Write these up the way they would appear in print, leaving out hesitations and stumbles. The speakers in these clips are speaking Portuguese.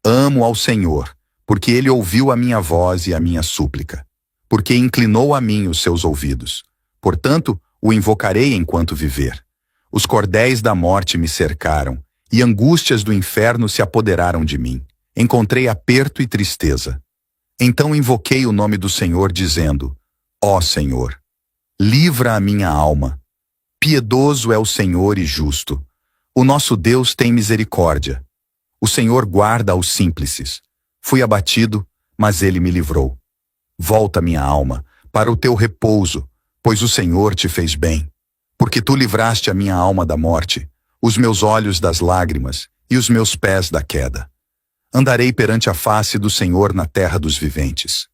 Amo ao Senhor, porque Ele ouviu a minha voz e a minha súplica, porque inclinou a mim os seus ouvidos. Portanto, o invocarei enquanto viver. Os cordéis da morte me cercaram, e angústias do inferno se apoderaram de mim. Encontrei aperto e tristeza. Então invoquei o nome do Senhor, dizendo: Ó Senhor, livra a minha alma. Piedoso é o Senhor e justo. O nosso Deus tem misericórdia. O Senhor guarda aos simples. Fui abatido, mas Ele me livrou. Volta, minha alma, para o teu repouso, pois o Senhor te fez bem. Porque tu livraste a minha alma da morte, os meus olhos das lágrimas e os meus pés da queda. Andarei perante a face do Senhor na terra dos viventes.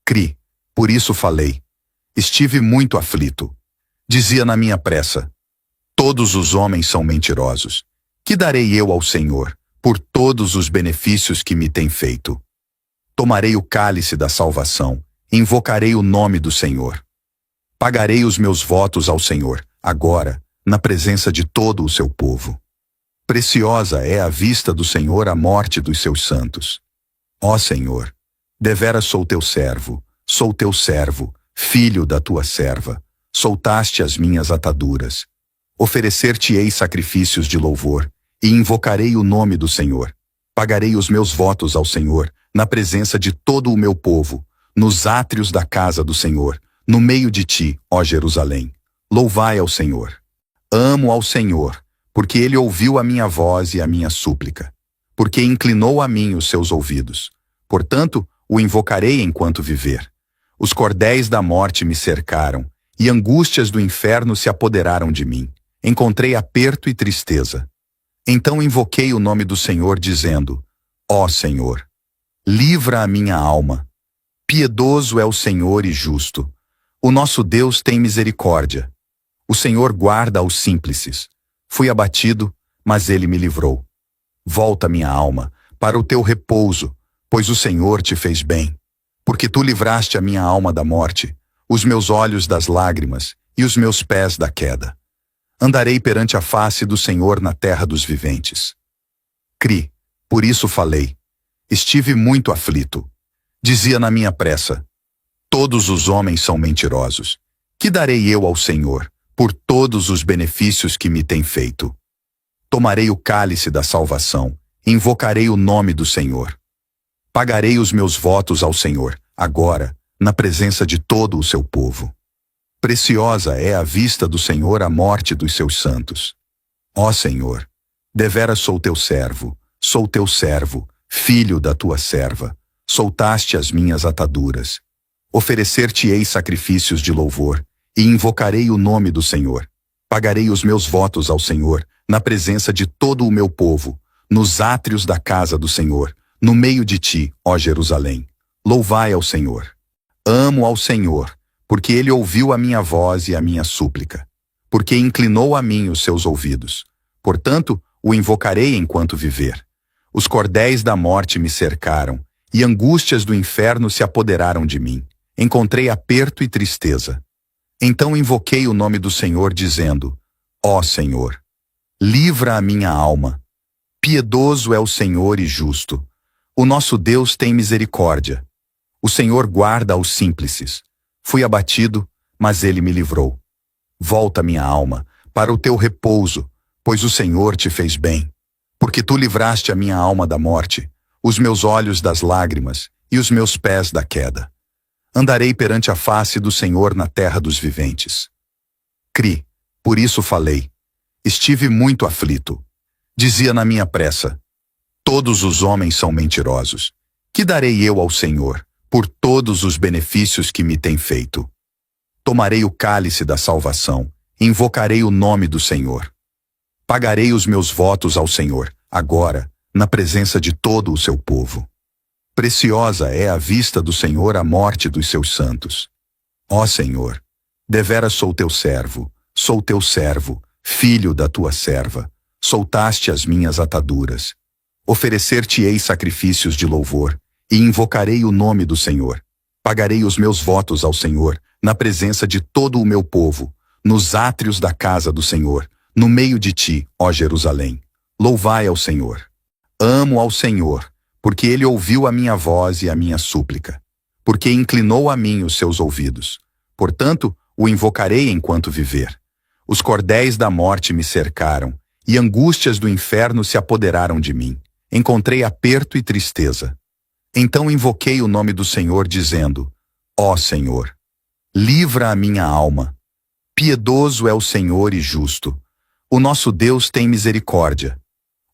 Cri, por isso falei. Estive muito aflito. Dizia na minha pressa: todos os homens são mentirosos. Que darei eu ao Senhor, por todos os benefícios que me tem feito? Tomarei o cálice da salvação, invocarei o nome do Senhor. Pagarei os meus votos ao Senhor, agora, na presença de todo o seu povo. Preciosa é à vista do Senhor a morte dos seus santos. Ó Senhor, deveras sou teu servo, filho da tua serva. Soltaste as minhas ataduras. Oferecer-te-ei sacrifícios de louvor, e invocarei o nome do Senhor. Pagarei os meus votos ao Senhor, na presença de todo o meu povo, nos átrios da casa do Senhor, no meio de ti, ó Jerusalém. Louvai ao Senhor. Amo ao Senhor, porque Ele ouviu a minha voz e a minha súplica, porque inclinou a mim os seus ouvidos. Portanto, o invocarei enquanto viver. Os cordéis da morte me cercaram, e angústias do inferno se apoderaram de mim. Encontrei aperto e tristeza. Então invoquei o nome do Senhor, dizendo: Ó Senhor, livra a minha alma. Piedoso é o Senhor e justo. O nosso Deus tem misericórdia. O Senhor guarda aos simples. Fui abatido, mas Ele me livrou. Volta, minha alma, para o teu repouso, pois o Senhor te fez bem. Porque tu livraste a minha alma da morte, os meus olhos das lágrimas e os meus pés da queda. Andarei perante a face do Senhor na terra dos viventes. Cri, por isso falei. Estive muito aflito. Dizia na minha pressa: todos os homens são mentirosos. Que darei eu ao Senhor, por todos os benefícios que me tem feito? Tomarei o cálice da salvação, invocarei o nome do Senhor. Pagarei os meus votos ao Senhor, agora, na presença de todo o seu povo. Preciosa é à vista do Senhor a morte dos seus santos. Ó Senhor, deveras sou teu servo, filho da tua serva. Soltaste as minhas ataduras. Oferecer-te-ei sacrifícios de louvor, e invocarei o nome do Senhor. Pagarei os meus votos ao Senhor, na presença de todo o meu povo, nos átrios da casa do Senhor, no meio de ti, ó Jerusalém. Louvai ao Senhor. Amo ao Senhor, porque Ele ouviu a minha voz e a minha súplica, porque inclinou a mim os seus ouvidos. Portanto, o invocarei enquanto viver. Os cordéis da morte me cercaram, e angústias do inferno se apoderaram de mim. Encontrei aperto e tristeza. Então invoquei o nome do Senhor, dizendo: Ó Senhor, livra a minha alma. Piedoso é o Senhor e justo. O nosso Deus tem misericórdia. O Senhor guarda aos simples. Fui abatido, mas Ele me livrou. Volta, minha alma, para o teu repouso, pois o Senhor te fez bem. Porque tu livraste a minha alma da morte, os meus olhos das lágrimas e os meus pés da queda. Andarei perante a face do Senhor na terra dos viventes. Cri, por isso falei. Estive muito aflito. Dizia na minha pressa: todos os homens são mentirosos. Que darei eu ao Senhor, por todos os benefícios que me tem feito? Tomarei o cálice da salvação, invocarei o nome do Senhor. Pagarei os meus votos ao Senhor, agora, na presença de todo o seu povo. Preciosa é à vista do Senhor a morte dos seus santos. Ó Senhor, deveras sou teu servo, filho da tua serva. Soltaste as minhas ataduras. Oferecer-te-ei sacrifícios de louvor, e invocarei o nome do Senhor. Pagarei os meus votos ao Senhor, na presença de todo o meu povo, nos átrios da casa do Senhor, no meio de ti, ó Jerusalém. Louvai ao Senhor. Amo ao Senhor, porque ele ouviu a minha voz e a minha súplica, porque inclinou a mim os seus ouvidos. Portanto, o invocarei enquanto viver. Os cordéis da morte me cercaram, e angústias do inferno se apoderaram de mim. Encontrei aperto e tristeza. Então invoquei o nome do Senhor, dizendo: Ó Senhor, livra a minha alma. Piedoso é o Senhor e justo. O nosso Deus tem misericórdia.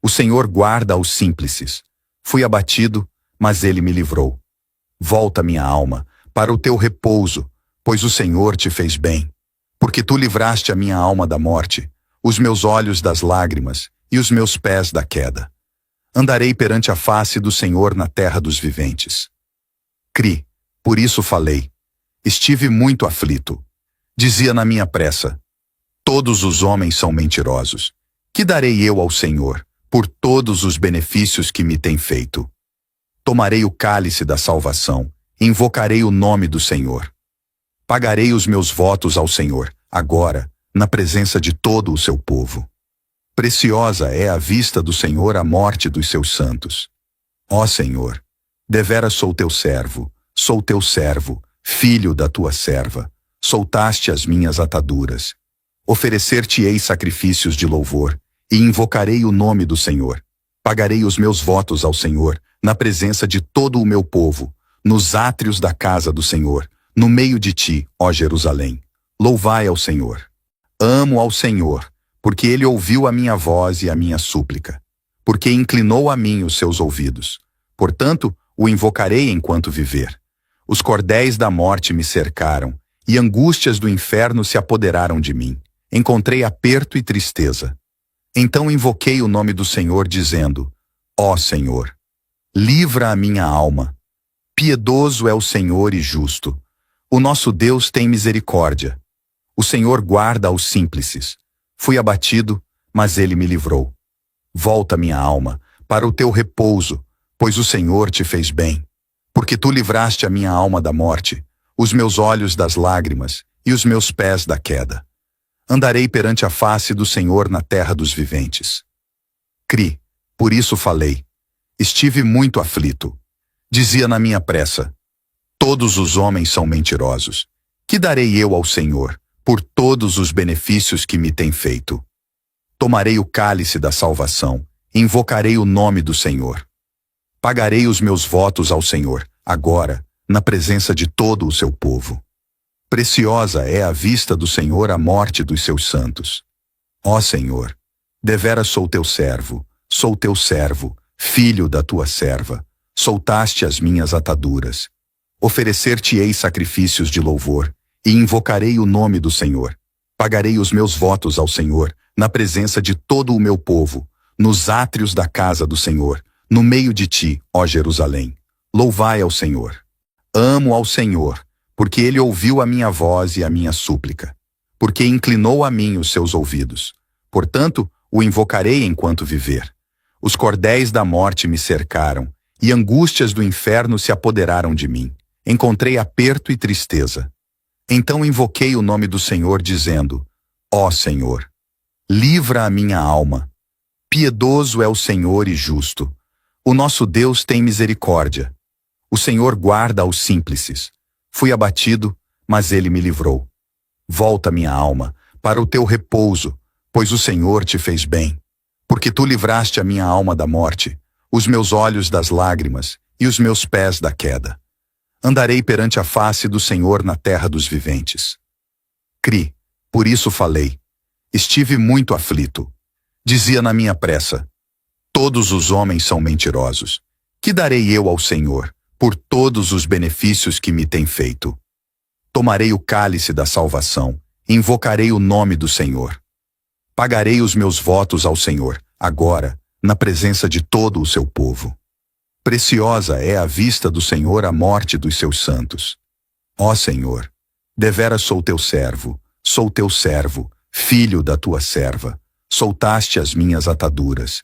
O Senhor guarda os simples. Fui abatido, mas ele me livrou. Volta, minha alma, para o teu repouso, pois o Senhor te fez bem. Porque tu livraste a minha alma da morte, os meus olhos das lágrimas e os meus pés da queda. Andarei perante a face do Senhor na terra dos viventes. Cri, por isso falei. Estive muito aflito. Dizia na minha pressa: todos os homens são mentirosos. Que darei eu ao Senhor por todos os benefícios que me tem feito? Tomarei o cálice da salvação, invocarei o nome do Senhor. Pagarei os meus votos ao Senhor, agora, na presença de todo o seu povo. Preciosa é à vista do Senhor a morte dos seus santos. Ó Senhor, deveras sou teu servo, filho da tua serva. Soltaste as minhas ataduras. Oferecer-te-ei sacrifícios de louvor, e invocarei o nome do Senhor. Pagarei os meus votos ao Senhor, na presença de todo o meu povo, nos átrios da casa do Senhor, no meio de ti, ó Jerusalém. Louvai ao Senhor. Amo ao Senhor, porque ele ouviu a minha voz e a minha súplica, porque inclinou a mim os seus ouvidos. Portanto, o invocarei enquanto viver. Os cordéis da morte me cercaram, e angústias do inferno se apoderaram de mim. Encontrei aperto e tristeza. Então invoquei o nome do Senhor, dizendo: Ó Senhor, livra a minha alma. Piedoso é o Senhor e justo. O nosso Deus tem misericórdia. O Senhor guarda os simples. Fui abatido, mas ele me livrou. Volta, minha alma, para o teu repouso, pois o Senhor te fez bem. Porque tu livraste a minha alma da morte, os meus olhos das lágrimas e os meus pés da queda. Andarei perante a face do Senhor na terra dos viventes. Cri, por isso falei. Estive muito aflito. Dizia na minha pressa: todos os homens são mentirosos. Que darei eu ao Senhor por todos os benefícios que me tem feito? Tomarei o cálice da salvação, invocarei o nome do Senhor. Pagarei os meus votos ao Senhor, agora, na presença de todo o seu povo. Preciosa é à vista do Senhor a morte dos seus santos. Ó Senhor, deveras sou teu servo, filho da tua serva. Soltaste as minhas ataduras. Oferecer-te-ei sacrifícios de louvor, e invocarei o nome do Senhor. Pagarei os meus votos ao Senhor, na presença de todo o meu povo, nos átrios da casa do Senhor, no meio de ti, ó Jerusalém. Louvai ao Senhor. Amo ao Senhor, porque ele ouviu a minha voz e a minha súplica, porque inclinou a mim os seus ouvidos. Portanto, o invocarei enquanto viver. Os cordéis da morte me cercaram, e angústias do inferno se apoderaram de mim. Encontrei aperto e tristeza. Então invoquei o nome do Senhor, dizendo: Ó Senhor, livra a minha alma. Piedoso é o Senhor e justo. O nosso Deus tem misericórdia. O Senhor guarda os simples. Fui abatido, mas ele me livrou. Volta, minha alma, para o teu repouso, pois o Senhor te fez bem. Porque tu livraste a minha alma da morte, os meus olhos das lágrimas e os meus pés da queda. Andarei perante a face do Senhor na terra dos viventes. Cri, por isso falei. Estive muito aflito. Dizia na minha pressa: todos os homens são mentirosos. Que darei eu ao Senhor por todos os benefícios que me tem feito? Tomarei o cálice da salvação, invocarei o nome do Senhor. Pagarei os meus votos ao Senhor, agora, na presença de todo o seu povo. Preciosa é à vista do Senhor a morte dos seus santos. Ó Senhor, deveras sou teu servo, filho da tua serva. Soltaste as minhas ataduras.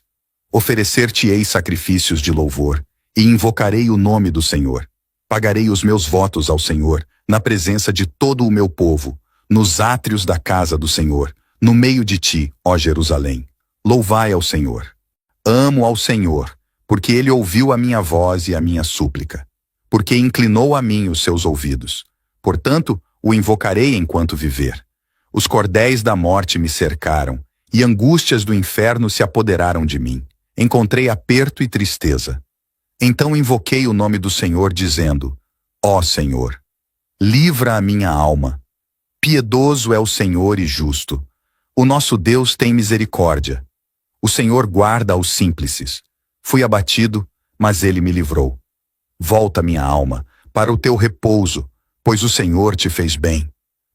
Oferecer-te-ei sacrifícios de louvor, e invocarei o nome do Senhor. Pagarei os meus votos ao Senhor, na presença de todo o meu povo, nos átrios da casa do Senhor, no meio de ti, ó Jerusalém. Louvai ao Senhor. Amo ao Senhor, porque ele ouviu a minha voz e a minha súplica, porque inclinou a mim os seus ouvidos. Portanto, o invocarei enquanto viver. Os cordéis da morte me cercaram, e angústias do inferno se apoderaram de mim. Encontrei aperto e tristeza. Então invoquei o nome do Senhor, dizendo: Ó Senhor, livra a minha alma. Piedoso é o Senhor e justo. O nosso Deus tem misericórdia. O Senhor guarda aos simples. Fui abatido, mas ele me livrou. Volta, minha alma, para o teu repouso, pois o Senhor te fez bem.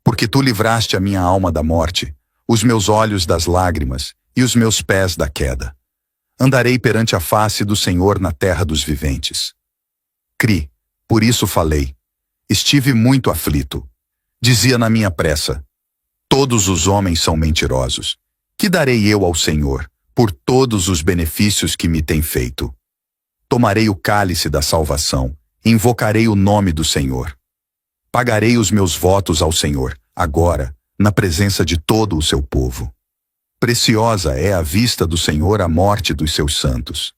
Porque tu livraste a minha alma da morte, os meus olhos das lágrimas e os meus pés da queda. Andarei perante a face do Senhor na terra dos viventes. Cri, por isso falei. Estive muito aflito. Dizia na minha pressa: todos os homens são mentirosos. Que darei eu ao Senhor por todos os benefícios que me tem feito? Tomarei o cálice da salvação, invocarei o nome do Senhor. Pagarei os meus votos ao Senhor, agora, na presença de todo o seu povo. Preciosa é à vista do Senhor a morte dos seus santos.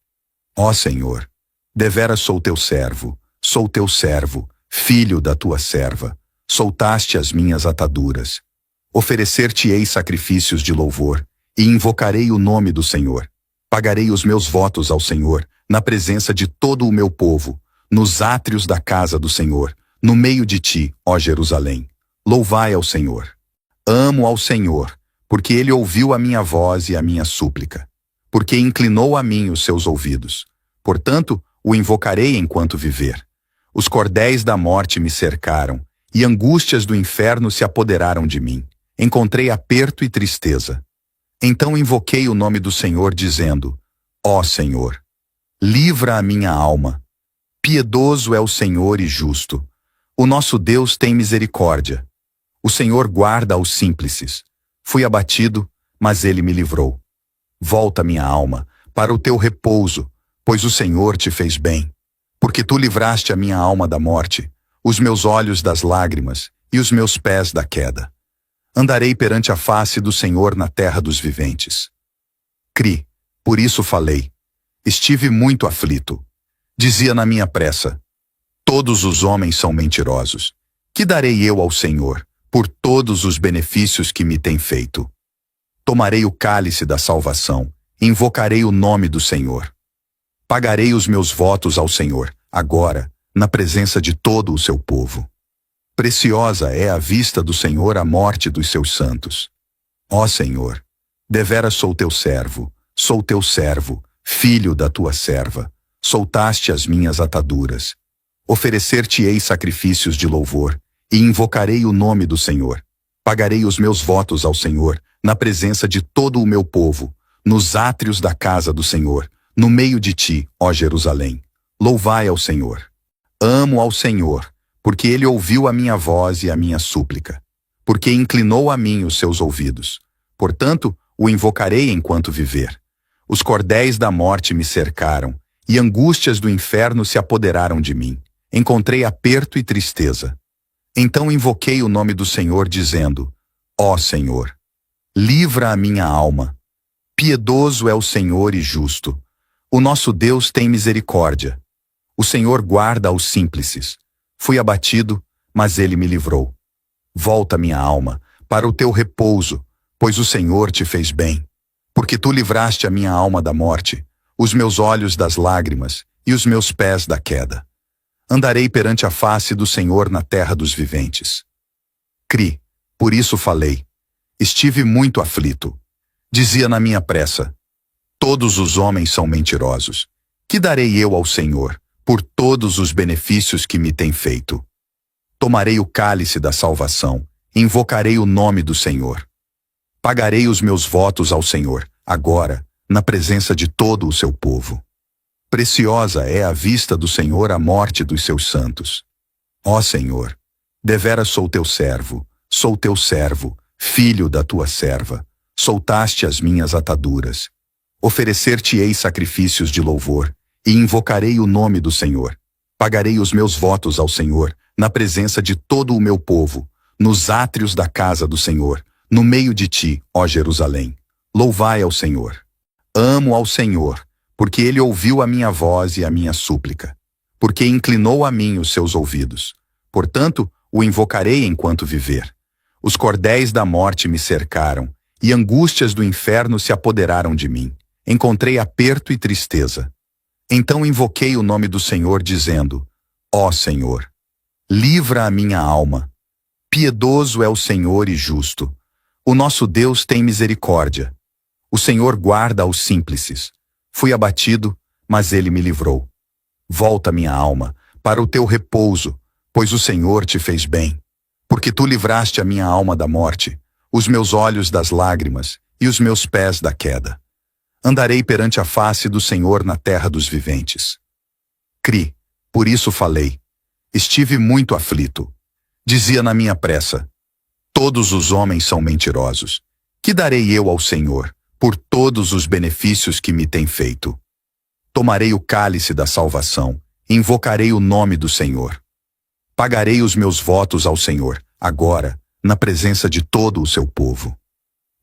Ó Senhor, deveras sou teu servo, filho da tua serva. Soltaste as minhas ataduras. Oferecer-te-ei sacrifícios de louvor, e invocarei o nome do Senhor. Pagarei os meus votos ao Senhor, na presença de todo o meu povo, nos átrios da casa do Senhor, no meio de ti, ó Jerusalém. Louvai ao Senhor. Amo ao Senhor, porque ele ouviu a minha voz e a minha súplica, porque inclinou a mim os seus ouvidos. Portanto, o invocarei enquanto viver. Os cordéis da morte me cercaram, e angústias do inferno se apoderaram de mim. Encontrei aperto e tristeza. Então invoquei o nome do Senhor, dizendo: Ó Senhor, livra a minha alma. Piedoso é o Senhor e justo. O nosso Deus tem misericórdia. O Senhor guarda aos simples. Fui abatido, mas ele me livrou. Volta, minha alma, para o teu repouso, pois o Senhor te fez bem. Porque tu livraste a minha alma da morte, os meus olhos das lágrimas e os meus pés da queda. Andarei perante a face do Senhor na terra dos viventes. Cri, por isso falei. Estive muito aflito. Dizia na minha pressa: todos os homens são mentirosos. Que darei eu ao Senhor por todos os benefícios que me tem feito? Tomarei o cálice da salvação, invocarei o nome do Senhor. Pagarei os meus votos ao Senhor, agora, na presença de todo o seu povo. Preciosa é à vista do Senhor a morte dos seus santos. Ó Senhor, deveras sou teu servo, filho da tua serva. Soltaste as minhas ataduras. Oferecer-te-ei sacrifícios de louvor, e invocarei o nome do Senhor. Pagarei os meus votos ao Senhor, na presença de todo o meu povo, nos átrios da casa do Senhor, no meio de ti, ó Jerusalém. Louvai ao Senhor. Amo ao Senhor, porque ele ouviu a minha voz e a minha súplica, porque inclinou a mim os seus ouvidos. Portanto, o invocarei enquanto viver. Os cordéis da morte me cercaram, e angústias do inferno se apoderaram de mim. Encontrei aperto e tristeza. Então invoquei o nome do Senhor, dizendo: Ó Senhor, livra a minha alma. Piedoso é o Senhor e justo. O nosso Deus tem misericórdia. O Senhor guarda aos simples. Fui abatido, mas ele me livrou. Volta, minha alma, para o teu repouso, pois o Senhor te fez bem. Porque tu livraste a minha alma da morte, os meus olhos das lágrimas e os meus pés da queda. Andarei perante a face do Senhor na terra dos viventes. Cri, por isso falei. Estive muito aflito. Dizia na minha pressa: todos os homens são mentirosos. Que darei eu ao Senhor por todos os benefícios que me tem feito? Tomarei o cálice da salvação, invocarei o nome do Senhor. Pagarei os meus votos ao Senhor, agora, na presença de todo o seu povo. Preciosa é à vista do Senhor a morte dos seus santos. Ó Senhor, deveras sou teu servo, filho da tua serva. Soltaste as minhas ataduras. Oferecer-te-ei sacrifícios de louvor, e invocarei o nome do Senhor. Pagarei os meus votos ao Senhor, na presença de todo o meu povo, nos átrios da casa do Senhor, no meio de ti, ó Jerusalém. Louvai ao Senhor. Amo ao Senhor, porque ele ouviu a minha voz e a minha súplica, porque inclinou a mim os seus ouvidos. Portanto, o invocarei enquanto viver. Os cordéis da morte me cercaram, e angústias do inferno se apoderaram de mim. Encontrei aperto e tristeza. Então invoquei o nome do Senhor, dizendo: Ó Senhor, livra a minha alma. Piedoso é o Senhor e justo. O nosso Deus tem misericórdia. O Senhor guarda aos simples. Fui abatido, mas ele me livrou. Volta, minha alma, para o teu repouso, pois o Senhor te fez bem. Porque tu livraste a minha alma da morte, os meus olhos das lágrimas e os meus pés da queda. Andarei perante a face do Senhor na terra dos viventes. Cri, por isso falei. Estive muito aflito. Dizia na minha pressa: todos os homens são mentirosos. Que darei eu ao Senhor por todos os benefícios que me tem feito? Tomarei o cálice da salvação, invocarei o nome do Senhor. Pagarei os meus votos ao Senhor, agora, na presença de todo o seu povo.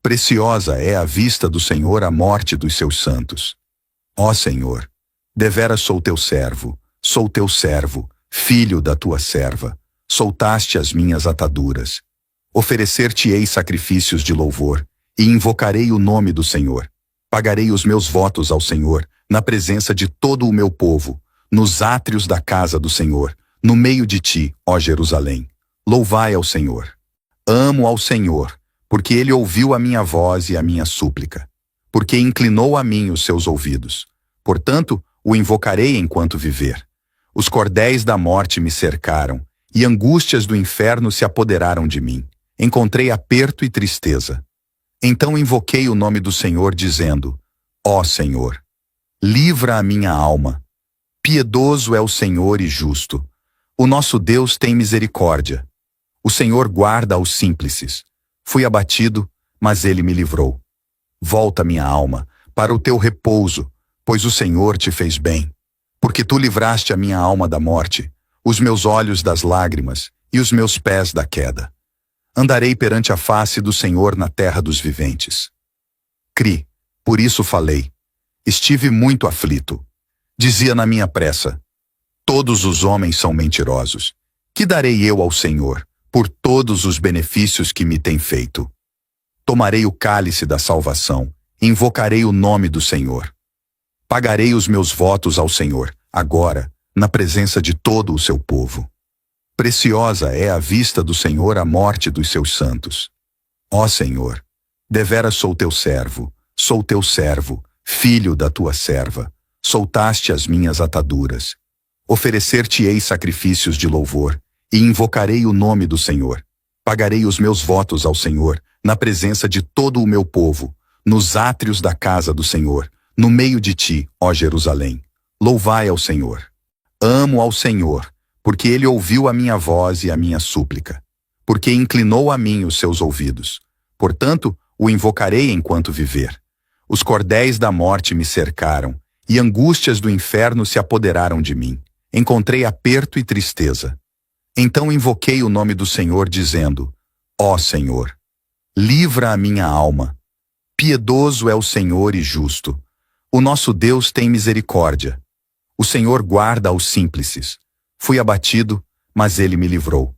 Preciosa é a vista do Senhor a morte dos seus santos. Ó Senhor, deveras sou teu servo, filho da tua serva. Soltaste as minhas ataduras. Oferecer-te-ei sacrifícios de louvor, e invocarei o nome do Senhor. Pagarei os meus votos ao Senhor, na presença de todo o meu povo, nos átrios da casa do Senhor, no meio de ti, ó Jerusalém. Louvai ao Senhor. Amo ao Senhor, porque ele ouviu a minha voz e a minha súplica, porque inclinou a mim os seus ouvidos. Portanto, o invocarei enquanto viver. Os cordéis da morte me cercaram, e angústias do inferno se apoderaram de mim. Encontrei aperto e tristeza. Então invoquei o nome do Senhor, dizendo: Ó Senhor, livra a minha alma. Piedoso é o Senhor e justo. O nosso Deus tem misericórdia. O Senhor guarda aos simples. Fui abatido, mas ele me livrou. Volta, minha alma, para o teu repouso, pois o Senhor te fez bem. Porque tu livraste a minha alma da morte, os meus olhos das lágrimas e os meus pés da queda. Andarei perante a face do Senhor na terra dos viventes. Cri, por isso falei. Estive muito aflito. Dizia na minha pressa: todos os homens são mentirosos. Que darei eu ao Senhor por todos os benefícios que me tem feito? Tomarei o cálice da salvação, invocarei o nome do Senhor. Pagarei os meus votos ao Senhor, agora, na presença de todo o seu povo. Preciosa é a vista do Senhor a morte dos seus santos. Ó Senhor, deveras sou teu servo, filho da tua serva. Soltaste as minhas ataduras. Oferecer-te-ei sacrifícios de louvor, e invocarei o nome do Senhor. Pagarei os meus votos ao Senhor, na presença de todo o meu povo, nos átrios da casa do Senhor, no meio de ti, ó Jerusalém. Louvai ao Senhor. Amo ao Senhor, porque ele ouviu a minha voz e a minha súplica, porque inclinou a mim os seus ouvidos. Portanto, o invocarei enquanto viver. Os cordéis da morte me cercaram, e angústias do inferno se apoderaram de mim. Encontrei aperto e tristeza. Então invoquei o nome do Senhor, dizendo: Ó Senhor, livra a minha alma. Piedoso é o Senhor e justo. O nosso Deus tem misericórdia. O Senhor guarda aos simples. Fui abatido, mas ele me livrou.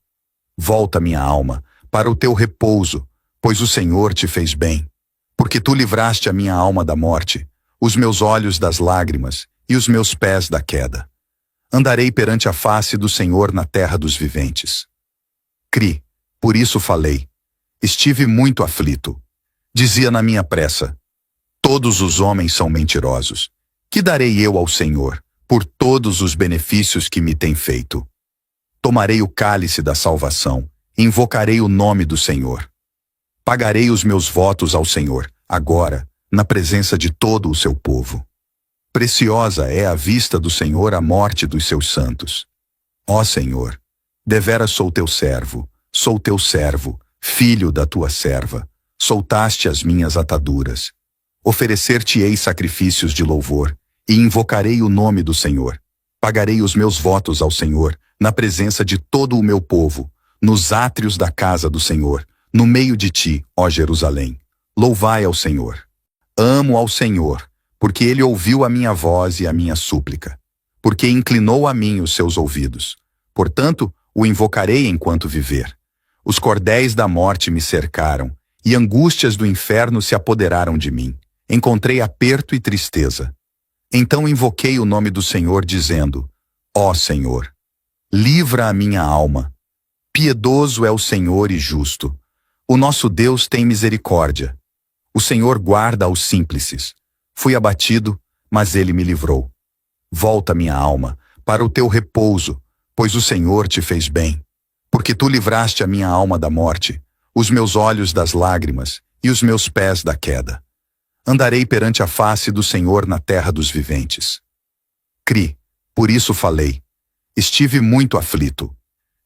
Volta, minha alma, para o teu repouso, pois o Senhor te fez bem. Porque tu livraste a minha alma da morte, os meus olhos das lágrimas e os meus pés da queda. Andarei perante a face do Senhor na terra dos viventes. Cri, por isso falei. Estive muito aflito. Dizia na minha pressa: todos os homens são mentirosos. Que darei eu ao Senhor por todos os benefícios que me tem feito? Tomarei o cálice da salvação, invocarei o nome do Senhor. Pagarei os meus votos ao Senhor, agora, na presença de todo o seu povo. Preciosa é a vista do Senhor a morte dos seus santos. Ó Senhor, deveras sou teu servo, filho da tua serva. Soltaste as minhas ataduras. Oferecer-te-ei sacrifícios de louvor, e invocarei o nome do Senhor. Pagarei os meus votos ao Senhor, na presença de todo o meu povo, nos átrios da casa do Senhor, no meio de ti, ó Jerusalém. Louvai ao Senhor. Amo ao Senhor, porque ele ouviu a minha voz e a minha súplica, porque inclinou a mim os seus ouvidos. Portanto, o invocarei enquanto viver. Os cordéis da morte me cercaram, e angústias do inferno se apoderaram de mim. Encontrei aperto e tristeza. Então invoquei o nome do Senhor, dizendo: Ó Senhor, livra a minha alma. Piedoso é o Senhor e justo. O nosso Deus tem misericórdia. O Senhor guarda aos simples. Fui abatido, mas ele me livrou. Volta, minha alma, para o teu repouso, pois o Senhor te fez bem. Porque tu livraste a minha alma da morte, os meus olhos das lágrimas e os meus pés da queda. Andarei perante a face do Senhor na terra dos viventes. Cri, por isso falei. Estive muito aflito.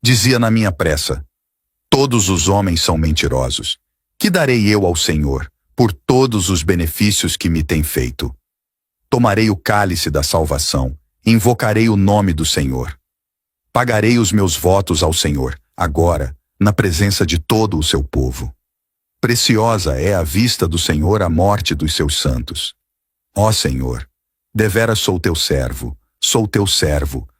Dizia na minha pressa: todos os homens são mentirosos. Que darei eu ao Senhor, por todos os benefícios que me tem feito? Tomarei o cálice da salvação, invocarei o nome do Senhor. Pagarei os meus votos ao Senhor, agora, na presença de todo o seu povo. Preciosa é à vista do Senhor a morte dos seus santos. Ó Senhor, deveras sou teu servo,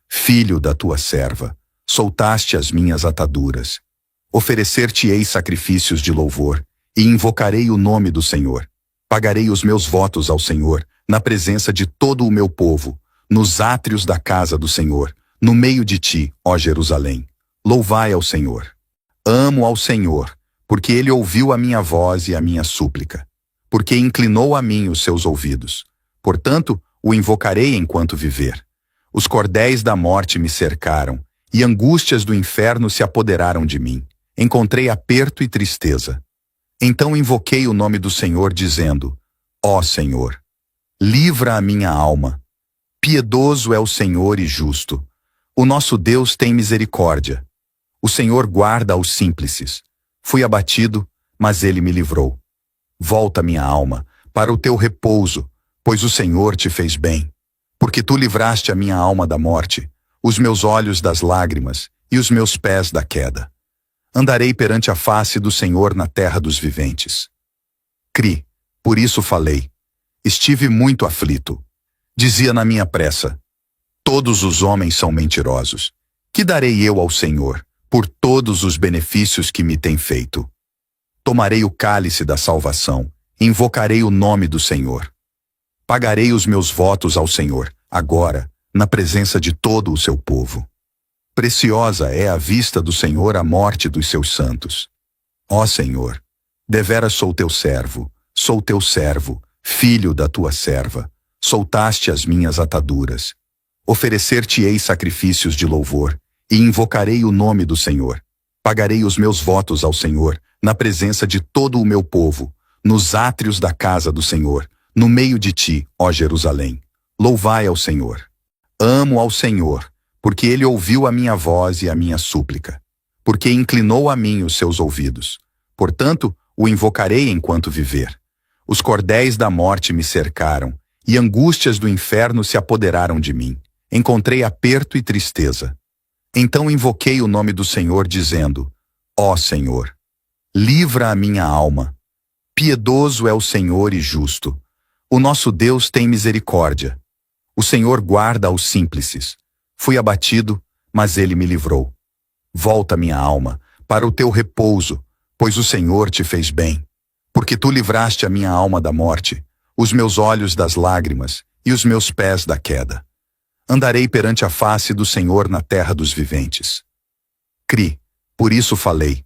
filho da tua serva. Soltaste as minhas ataduras. Oferecer-te-ei sacrifícios de louvor, e invocarei o nome do Senhor. Pagarei os meus votos ao Senhor, na presença de todo o meu povo, nos átrios da casa do Senhor, no meio de ti, ó Jerusalém. Louvai ao Senhor. Amo ao Senhor, porque ele ouviu a minha voz e a minha súplica, porque inclinou a mim os seus ouvidos. Portanto, o invocarei enquanto viver. Os cordéis da morte me cercaram, e angústias do inferno se apoderaram de mim. Encontrei aperto e tristeza. Então invoquei o nome do Senhor, dizendo: Ó Senhor, livra a minha alma. Piedoso é o Senhor e justo. O nosso Deus tem misericórdia. O Senhor guarda aos simples. Fui abatido, mas ele me livrou. Volta, minha alma, para o teu repouso, pois o Senhor te fez bem. Porque tu livraste a minha alma da morte, os meus olhos das lágrimas e os meus pés da queda. Andarei perante a face do Senhor na terra dos viventes. Cri, por isso falei. Estive muito aflito. Dizia na minha pressa: todos os homens são mentirosos. Que darei eu ao Senhor, por todos os benefícios que me tem feito? Tomarei o cálice da salvação, invocarei o nome do Senhor. Pagarei os meus votos ao Senhor, agora, na presença de todo o seu povo. Preciosa é à vista do Senhor a morte dos seus santos. Ó Senhor, deveras sou teu servo, filho da tua serva. Soltaste as minhas ataduras. Oferecer-te-ei sacrifícios de louvor, e invocarei o nome do Senhor. Pagarei os meus votos ao Senhor, na presença de todo o meu povo, nos átrios da casa do Senhor, no meio de ti, ó Jerusalém. Louvai ao Senhor. Amo ao Senhor, porque ele ouviu a minha voz e a minha súplica, porque inclinou a mim os seus ouvidos. Portanto, o invocarei enquanto viver. Os cordéis da morte me cercaram, e angústias do inferno se apoderaram de mim. Encontrei aperto e tristeza. Então invoquei o nome do Senhor, dizendo: Ó Senhor, livra a minha alma. Piedoso é o Senhor e justo. O nosso Deus tem misericórdia. O Senhor guarda aos simples. Fui abatido, mas ele me livrou. Volta, minha alma, para o teu repouso, pois o Senhor te fez bem. Porque tu livraste a minha alma da morte, os meus olhos das lágrimas e os meus pés da queda. Andarei perante a face do Senhor na terra dos viventes. Cri, por isso falei.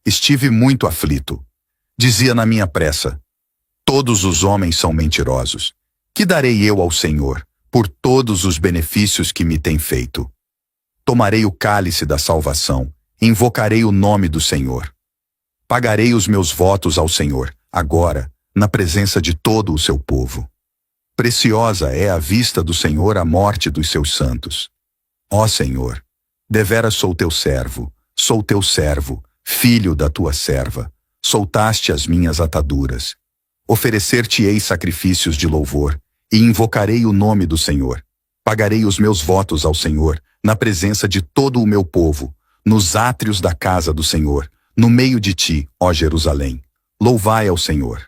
Estive muito aflito. Dizia na minha pressa: todos os homens são mentirosos. Que darei eu ao Senhor, por todos os benefícios que me tem feito? Tomarei o cálice da salvação, invocarei o nome do Senhor. Pagarei os meus votos ao Senhor, agora, na presença de todo o seu povo. Preciosa é à vista do Senhor a morte dos seus santos. Ó Senhor, deveras sou teu servo, filho da tua serva. Soltaste as minhas ataduras. Oferecer-te-ei sacrifícios de louvor, e invocarei o nome do Senhor. Pagarei os meus votos ao Senhor, na presença de todo o meu povo, nos átrios da casa do Senhor, no meio de ti, ó Jerusalém. Louvai ao Senhor.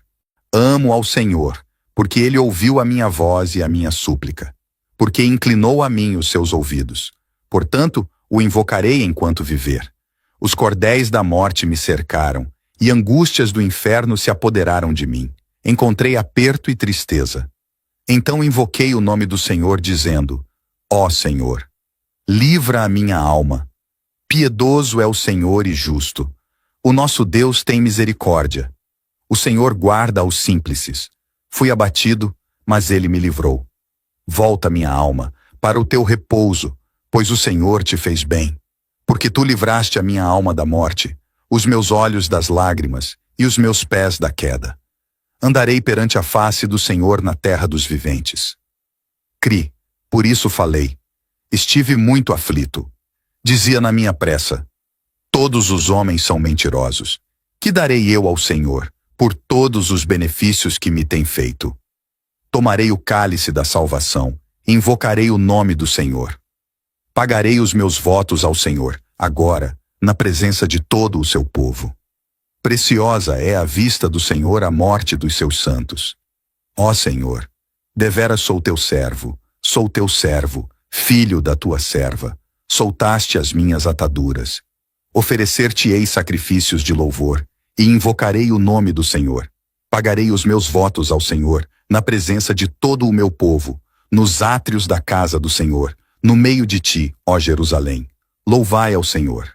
Amo ao Senhor, porque ele ouviu a minha voz e a minha súplica, porque inclinou a mim os seus ouvidos. Portanto, o invocarei enquanto viver. Os cordéis da morte me cercaram, e angústias do inferno se apoderaram de mim. Encontrei aperto e tristeza. Então invoquei o nome do Senhor, dizendo: Ó Senhor, livra a minha alma. Piedoso é o Senhor e justo. O nosso Deus tem misericórdia. O Senhor guarda os simples. Fui abatido, mas ele me livrou. Volta, minha alma, para o teu repouso, pois o Senhor te fez bem. Porque tu livraste a minha alma da morte, os meus olhos das lágrimas e os meus pés da queda. Andarei perante a face do Senhor na terra dos viventes. Cri, por isso falei. Estive muito aflito. Dizia na minha pressa: todos os homens são mentirosos. Que darei eu ao Senhor por todos os benefícios que me tem feito? Tomarei o cálice da salvação, invocarei o nome do Senhor. Pagarei os meus votos ao Senhor, agora, na presença de todo o seu povo. Preciosa é à vista do Senhor a morte dos seus santos. Ó Senhor, deveras sou teu servo, filho da tua serva. Soltaste as minhas ataduras. Oferecer-te-ei sacrifícios de louvor, e invocarei o nome do Senhor. Pagarei os meus votos ao Senhor, na presença de todo o meu povo, nos átrios da casa do Senhor, no meio de ti, ó Jerusalém. Louvai ao Senhor.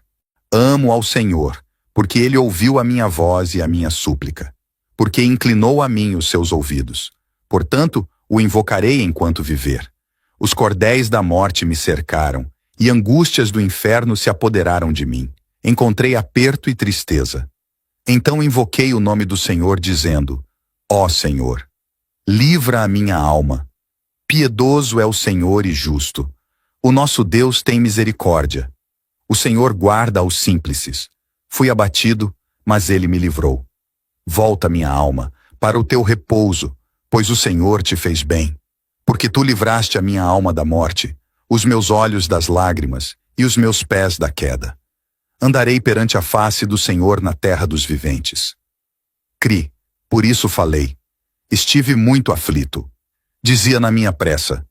Amo ao Senhor, porque ele ouviu a minha voz e a minha súplica, porque inclinou a mim os seus ouvidos. Portanto, o invocarei enquanto viver. Os cordéis da morte me cercaram, e angústias do inferno se apoderaram de mim. Encontrei aperto e tristeza. Então invoquei o nome do Senhor, dizendo: Ó Senhor, livra a minha alma. Piedoso é o Senhor e justo. O nosso Deus tem misericórdia. O Senhor guarda os simples. Fui abatido, mas ele me livrou. Volta, minha alma, para o teu repouso, pois o Senhor te fez bem. Porque tu livraste a minha alma da morte, os meus olhos das lágrimas e os meus pés da queda. Andarei perante a face do Senhor na terra dos viventes. Cri, por isso falei. Estive muito aflito. Dizia na minha pressa: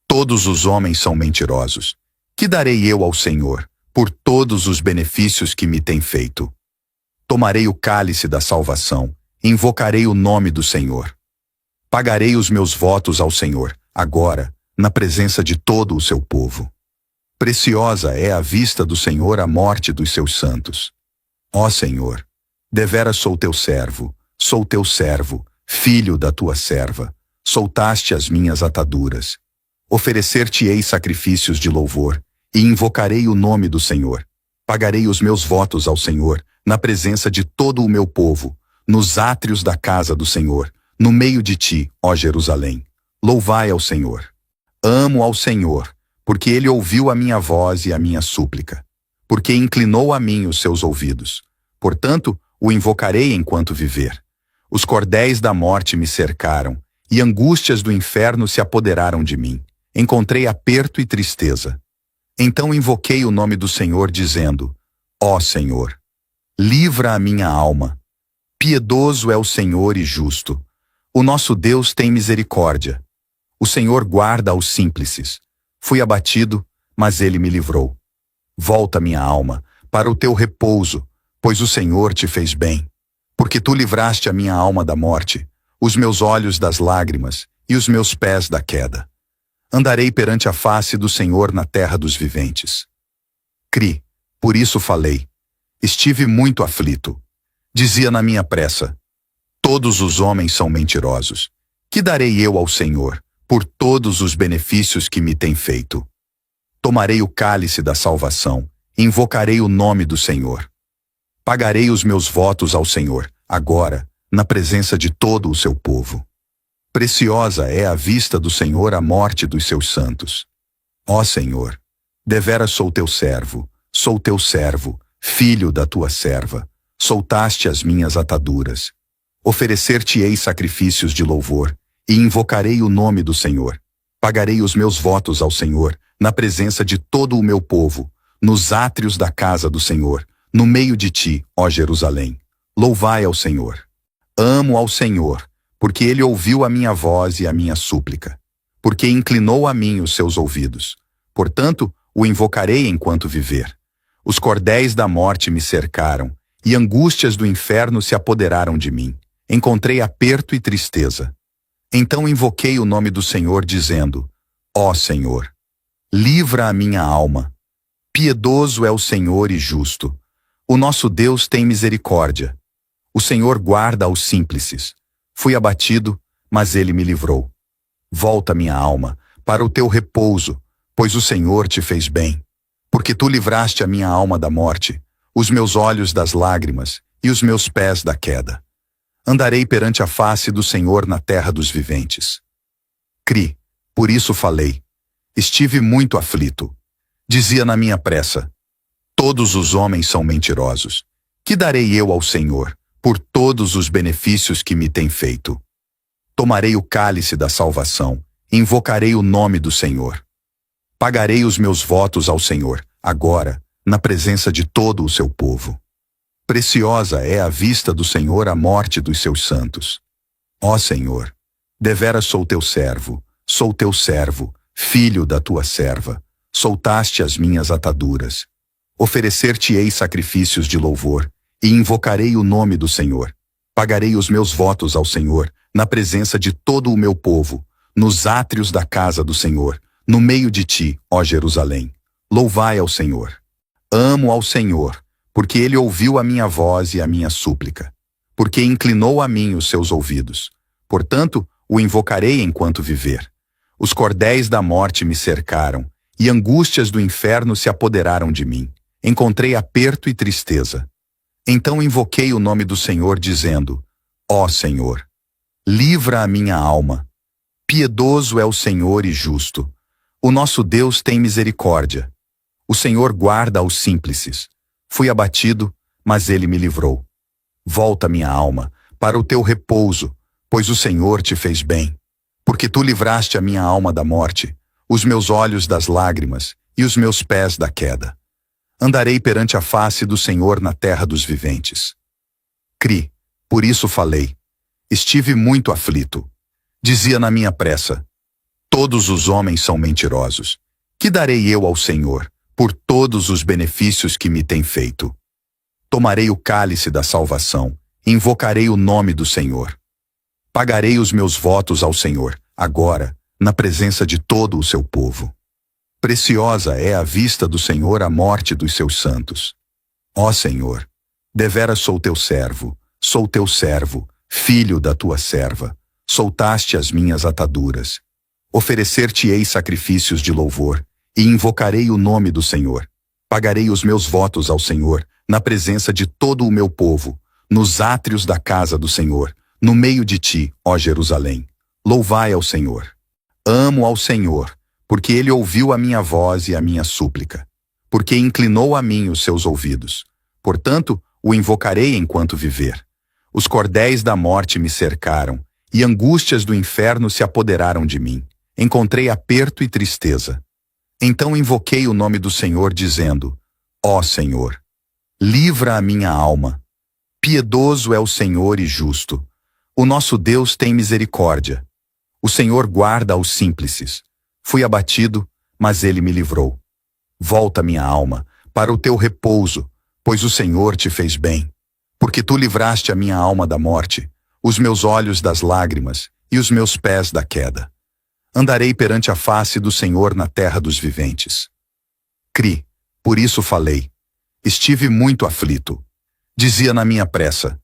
todos os homens são mentirosos. Que darei eu ao Senhor por todos os benefícios que me tem feito? Tomarei o cálice da salvação, invocarei o nome do Senhor. Pagarei os meus votos ao Senhor, agora, na presença de todo o seu povo. Preciosa é à vista do Senhor a morte dos seus santos. Ó Senhor, deveras sou teu servo, filho da tua serva. Soltaste as minhas ataduras. Oferecer-te-ei sacrifícios de louvor, e invocarei o nome do Senhor. Pagarei os meus votos ao Senhor, na presença de todo o meu povo, nos átrios da casa do Senhor, no meio de ti, ó Jerusalém. Louvai ao Senhor. Amo ao Senhor, porque ele ouviu a minha voz e a minha súplica, porque inclinou a mim os seus ouvidos. Portanto, o invocarei enquanto viver. Os cordéis da morte me cercaram, e angústias do inferno se apoderaram de mim. Encontrei aperto e tristeza. Então invoquei o nome do Senhor, dizendo: Ó Senhor, livra a minha alma. Piedoso é o Senhor e justo. O nosso Deus tem misericórdia. O Senhor guarda os simples. Fui abatido, mas ele me livrou. Volta, minha alma, para o teu repouso, pois o Senhor te fez bem. Porque tu livraste a minha alma da morte, os meus olhos das lágrimas e os meus pés da queda. Andarei perante a face do Senhor na terra dos viventes. Cri, por isso falei. Estive muito aflito. Dizia na minha pressa: todos os homens são mentirosos. Que darei eu ao Senhor por todos os benefícios que me tem feito? Tomarei o cálice da salvação, invocarei o nome do Senhor. Pagarei os meus votos ao Senhor, agora, na presença de todo o seu povo. Preciosa é à vista do Senhor a morte dos seus santos. Ó Senhor, deveras sou teu servo, filho da tua serva. Soltaste as minhas ataduras. Oferecer-te-ei sacrifícios de louvor, e invocarei o nome do Senhor. Pagarei os meus votos ao Senhor, na presença de todo o meu povo, nos átrios da casa do Senhor, no meio de ti, ó Jerusalém. Louvai ao Senhor. Amo ao Senhor, porque ele ouviu a minha voz e a minha súplica, porque inclinou a mim os seus ouvidos. Portanto, o invocarei enquanto viver. Os cordéis da morte me cercaram, e angústias do inferno se apoderaram de mim. Encontrei aperto e tristeza. Então invoquei o nome do Senhor, dizendo: Ó Senhor, livra a minha alma. Piedoso é o Senhor e justo. O nosso Deus tem misericórdia. O Senhor guarda aos simples. Fui abatido, mas ele me livrou. Volta, minha alma, para o teu repouso, pois o Senhor te fez bem. Porque tu livraste a minha alma da morte, os meus olhos das lágrimas e os meus pés da queda. Andarei perante a face do Senhor na terra dos viventes. Cri, por isso falei. Estive muito aflito. Dizia na minha pressa: todos os homens são mentirosos. Que darei eu ao Senhor por todos os benefícios que me tem feito? Tomarei o cálice da salvação, invocarei o nome do Senhor. Pagarei os meus votos ao Senhor, agora, na presença de todo o seu povo. Preciosa é à vista do Senhor a morte dos seus santos. Ó Senhor, deveras sou teu servo, filho da tua serva. Soltaste as minhas ataduras. Oferecer-te-ei sacrifícios de louvor, e invocarei o nome do Senhor. Pagarei os meus votos ao Senhor, na presença de todo o meu povo, nos átrios da casa do Senhor, no meio de ti, ó Jerusalém. Louvai ao Senhor. Amo ao Senhor, porque ele ouviu a minha voz e a minha súplica, porque inclinou a mim os seus ouvidos. Portanto, o invocarei enquanto viver. Os cordéis da morte me cercaram, e angústias do inferno se apoderaram de mim. Encontrei aperto e tristeza. Então invoquei o nome do Senhor, dizendo: Ó Senhor, livra a minha alma. Piedoso é o Senhor e justo. O nosso Deus tem misericórdia. O Senhor guarda aos simples. Fui abatido, mas ele me livrou. Volta, minha alma, para o teu repouso, pois o Senhor te fez bem. Porque tu livraste a minha alma da morte, os meus olhos das lágrimas e os meus pés da queda. Andarei perante a face do Senhor na terra dos viventes. Cri, por isso falei. Estive muito aflito. Dizia na minha pressa: todos os homens são mentirosos. Que darei eu ao Senhor por todos os benefícios que me tem feito? Tomarei o cálice da salvação, invocarei o nome do Senhor. Pagarei os meus votos ao Senhor, agora, na presença de todo o seu povo. Preciosa é à vista do Senhor a morte dos seus santos. Ó Senhor, deveras sou teu servo, filho da tua serva. Soltaste as minhas ataduras. Oferecer-te-ei sacrifícios de louvor, e invocarei o nome do Senhor. Pagarei os meus votos ao Senhor, na presença de todo o meu povo, nos átrios da casa do Senhor, no meio de ti, ó Jerusalém. Louvai ao Senhor. Amo ao Senhor, porque ele ouviu a minha voz e a minha súplica, porque inclinou a mim os seus ouvidos. Portanto, o invocarei enquanto viver. Os cordéis da morte me cercaram, e angústias do inferno se apoderaram de mim. Encontrei aperto e tristeza. Então invoquei o nome do Senhor, dizendo: Ó Senhor, livra a minha alma. Piedoso é o Senhor e justo. O nosso Deus tem misericórdia. O Senhor guarda aos simples. Fui abatido, mas ele me livrou. Volta, minha alma, para o teu repouso, pois o Senhor te fez bem. Porque tu livraste a minha alma da morte, os meus olhos das lágrimas e os meus pés da queda. Andarei perante a face do Senhor na terra dos viventes. Cri, por isso falei. Estive muito aflito. Dizia na minha pressa: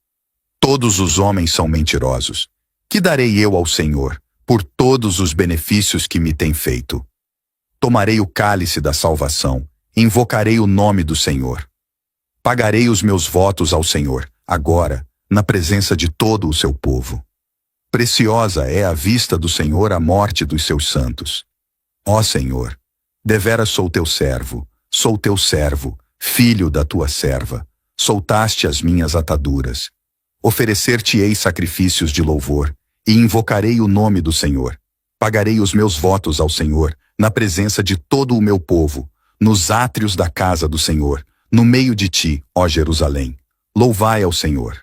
todos os homens são mentirosos. Que darei eu ao Senhor por todos os benefícios que me tem feito? Tomarei o cálice da salvação, invocarei o nome do Senhor. Pagarei os meus votos ao Senhor, agora, na presença de todo o seu povo. Preciosa é à vista do Senhor a morte dos seus santos. Ó Senhor, deveras sou teu servo, filho da tua serva. Soltaste as minhas ataduras. Oferecer-te-ei sacrifícios de louvor, e invocarei o nome do Senhor. Pagarei os meus votos ao Senhor, na presença de todo o meu povo, nos átrios da casa do Senhor, no meio de ti, ó Jerusalém. Louvai ao Senhor.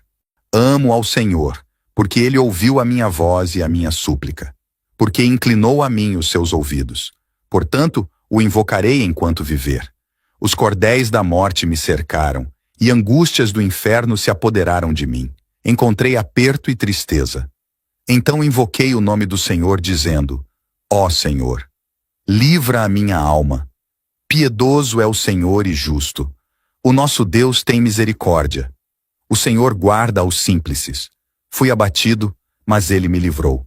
Amo ao Senhor, porque ele ouviu a minha voz e a minha súplica, porque inclinou a mim os seus ouvidos. Portanto, o invocarei enquanto viver. Os cordéis da morte me cercaram, e angústias do inferno se apoderaram de mim. Encontrei aperto e tristeza. Então invoquei o nome do Senhor, dizendo: Ó Senhor, livra a minha alma. Piedoso é o Senhor e justo. O nosso Deus tem misericórdia. O Senhor guarda aos simples. Fui abatido, mas ele me livrou.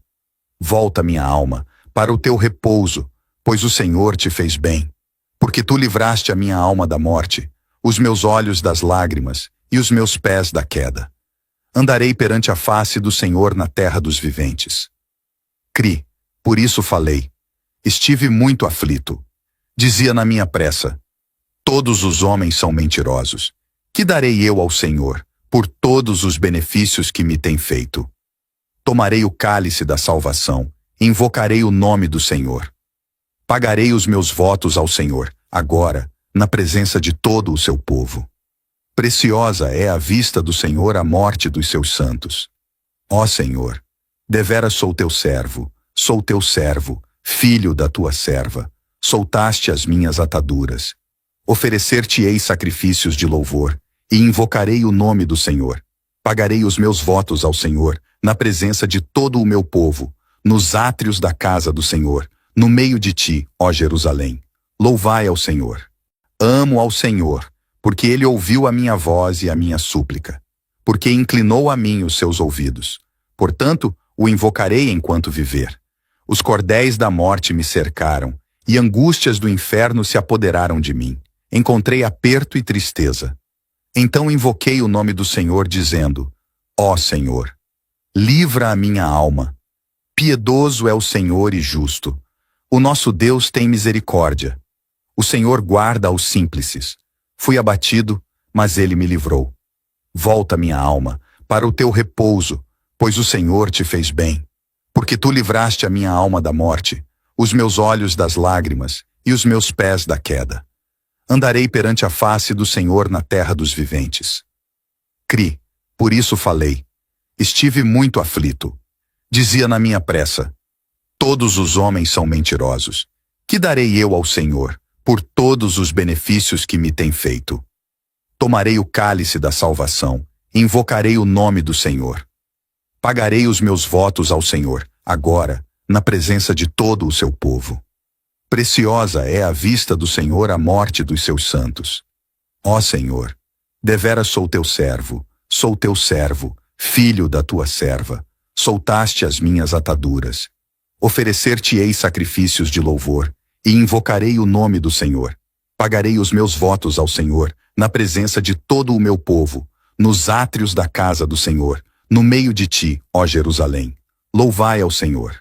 Volta, minha alma, para o teu repouso, pois o Senhor te fez bem. Porque tu livraste a minha alma da morte, os meus olhos das lágrimas e os meus pés da queda. Andarei perante a face do Senhor na terra dos viventes. Cri, por isso falei. Estive muito aflito. Dizia na minha pressa: todos os homens são mentirosos. Que darei eu ao Senhor por todos os benefícios que me tem feito? Tomarei o cálice da salvação, invocarei o nome do Senhor. Pagarei os meus votos ao Senhor, agora, na presença de todo o seu povo. Preciosa é a vista do Senhor a morte dos seus santos. Ó Senhor, deveras sou teu servo, filho da tua serva. Soltaste as minhas ataduras. Oferecer-te-ei sacrifícios de louvor, e invocarei o nome do Senhor. Pagarei os meus votos ao Senhor, na presença de todo o meu povo, nos átrios da casa do Senhor, no meio de ti, ó Jerusalém. Louvai ao Senhor. Amo ao Senhor, porque ele ouviu a minha voz e a minha súplica, porque inclinou a mim os seus ouvidos. Portanto, o invocarei enquanto viver. Os cordéis da morte me cercaram, e angústias do inferno se apoderaram de mim. Encontrei aperto e tristeza. Então invoquei o nome do Senhor, dizendo: Ó Senhor, livra a minha alma. Piedoso é o Senhor e justo. O nosso Deus tem misericórdia. O Senhor guarda aos simples. Fui abatido, mas ele me livrou. Volta, minha alma, para o teu repouso, pois o Senhor te fez bem. Porque tu livraste a minha alma da morte, os meus olhos das lágrimas e os meus pés da queda. Andarei perante a face do Senhor na terra dos viventes. Cri, por isso falei. Estive muito aflito. Dizia na minha pressa: todos os homens são mentirosos. Que darei eu ao Senhor por todos os benefícios que me tem feito? Tomarei o cálice da salvação, invocarei o nome do Senhor. Pagarei os meus votos ao Senhor, agora, na presença de todo o seu povo. Preciosa é a vista do Senhor a morte dos seus santos. Ó Senhor, deveras sou teu servo, filho da tua serva. Soltaste as minhas ataduras. Oferecer-te-ei sacrifícios de louvor, e invocarei o nome do Senhor. Pagarei os meus votos ao Senhor, na presença de todo o meu povo, nos átrios da casa do Senhor, no meio de ti, ó Jerusalém. Louvai ao Senhor.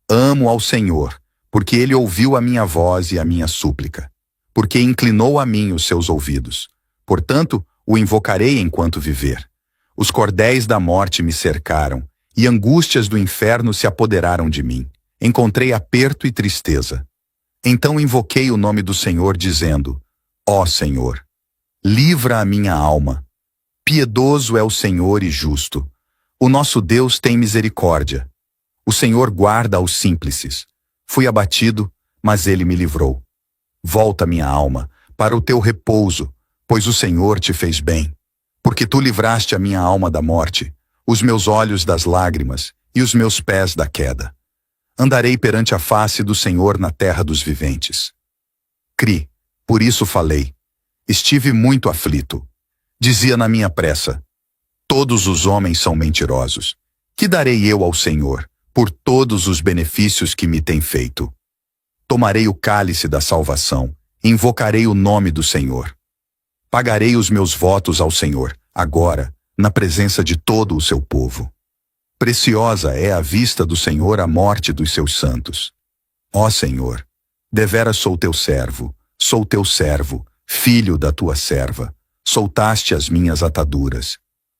Amo ao Senhor, porque ele ouviu a minha voz e a minha súplica, porque inclinou a mim os seus ouvidos. Portanto, o invocarei enquanto viver. Os cordéis da morte me cercaram, e angústias do inferno se apoderaram de mim. Encontrei aperto e tristeza. Então invoquei o nome do Senhor, dizendo: Ó Senhor, livra a minha alma. Piedoso é o Senhor e justo. O nosso Deus tem misericórdia. O Senhor guarda aos simples. Fui abatido, mas ele me livrou. Volta, minha alma, para o teu repouso, pois o Senhor te fez bem. Porque tu livraste a minha alma da morte, os meus olhos das lágrimas e os meus pés da queda. Andarei perante a face do Senhor na terra dos viventes. Cri, por isso falei. Estive muito aflito. Dizia na minha pressa: todos os homens são mentirosos. Que darei eu ao Senhor por todos os benefícios que me tem feito? Tomarei o cálice da salvação, invocarei o nome do Senhor. Pagarei os meus votos ao Senhor, agora, na presença de todo o seu povo. Preciosa é a vista do Senhor a morte dos seus santos. Ó Senhor, deveras sou teu servo, filho da tua serva. Soltaste as minhas ataduras.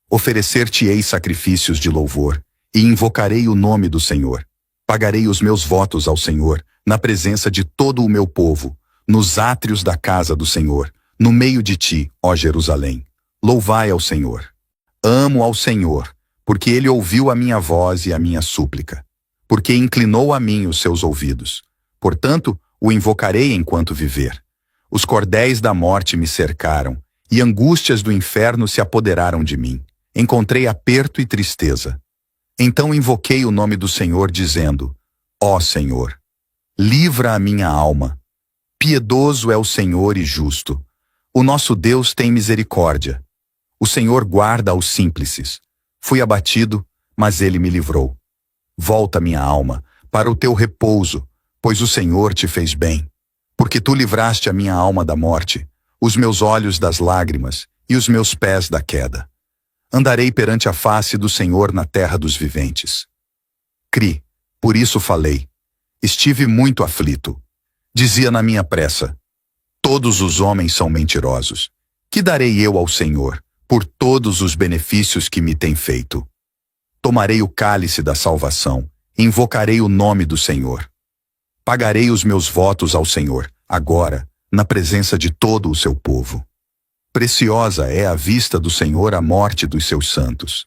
Oferecer-te-ei sacrifícios de louvor, e invocarei o nome do Senhor. Pagarei os meus votos ao Senhor, na presença de todo o meu povo, nos átrios da casa do Senhor, no meio de ti, ó Jerusalém. Louvai ao Senhor. Amo ao Senhor, porque ele ouviu a minha voz e a minha súplica, porque inclinou a mim os seus ouvidos. Portanto, o invocarei enquanto viver. Os cordéis da morte me cercaram, e angústias do inferno se apoderaram de mim. Encontrei aperto e tristeza. Então invoquei o nome do Senhor, dizendo: Ó Senhor, livra a minha alma. Piedoso é o Senhor e justo. O nosso Deus tem misericórdia. O Senhor guarda aos simples. Fui abatido, mas ele me livrou. Volta, minha alma, para o teu repouso, pois o Senhor te fez bem. Porque tu livraste a minha alma da morte, os meus olhos das lágrimas e os meus pés da queda. Andarei perante a face do Senhor na terra dos viventes. Cri, por isso falei. Estive muito aflito. Dizia na minha pressa: todos os homens são mentirosos. Que darei eu ao Senhor por todos os benefícios que me tem feito? Tomarei o cálice da salvação, invocarei o nome do Senhor. Pagarei os meus votos ao Senhor, agora, na presença de todo o seu povo. Preciosa é à vista do Senhor a morte dos seus santos.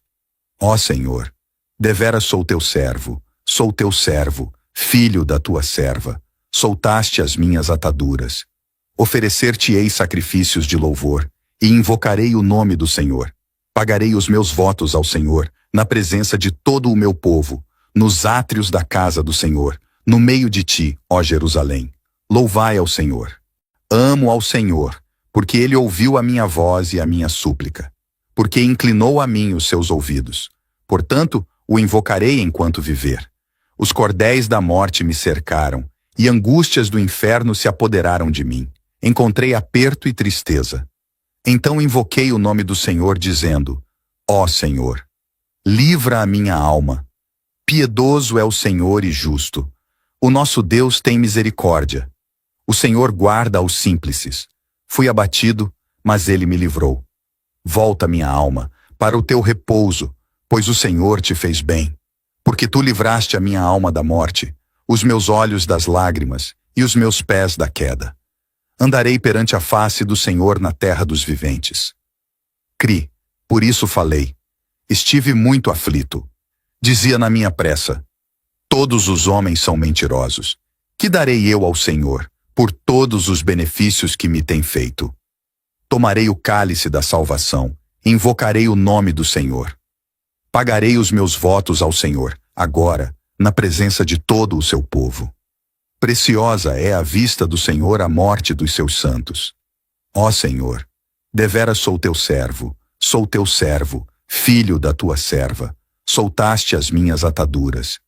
Ó Senhor, deveras sou teu servo, filho da tua serva. Soltaste as minhas ataduras. Oferecer-te-ei sacrifícios de louvor, e invocarei o nome do Senhor. Pagarei os meus votos ao Senhor, na presença de todo o meu povo, nos átrios da casa do Senhor, no meio de ti, ó Jerusalém. Louvai ao Senhor. Amo ao Senhor, porque ele ouviu a minha voz e a minha súplica, porque inclinou a mim os seus ouvidos. Portanto, o invocarei enquanto viver. Os cordéis da morte me cercaram, e angústias do inferno se apoderaram de mim. Encontrei aperto e tristeza. Então invoquei o nome do Senhor, dizendo: Ó Senhor, livra a minha alma. Piedoso é o Senhor e justo. O nosso Deus tem misericórdia. O Senhor guarda aos simples. Fui abatido, mas ele me livrou. Volta, minha alma, para o teu repouso, pois o Senhor te fez bem. Porque tu livraste a minha alma da morte, os meus olhos das lágrimas e os meus pés da queda. Andarei perante a face do Senhor na terra dos viventes. Cri, por isso falei. Estive muito aflito. Dizia na minha pressa: todos os homens são mentirosos. Que darei eu ao Senhor por todos os benefícios que me tem feito? Tomarei o cálice da salvação, invocarei o nome do Senhor. Pagarei os meus votos ao Senhor, agora, na presença de todo o seu povo. Preciosa é à vista do Senhor a morte dos seus santos. Ó Senhor, deveras sou teu servo, filho da tua serva. Soltaste as minhas ataduras.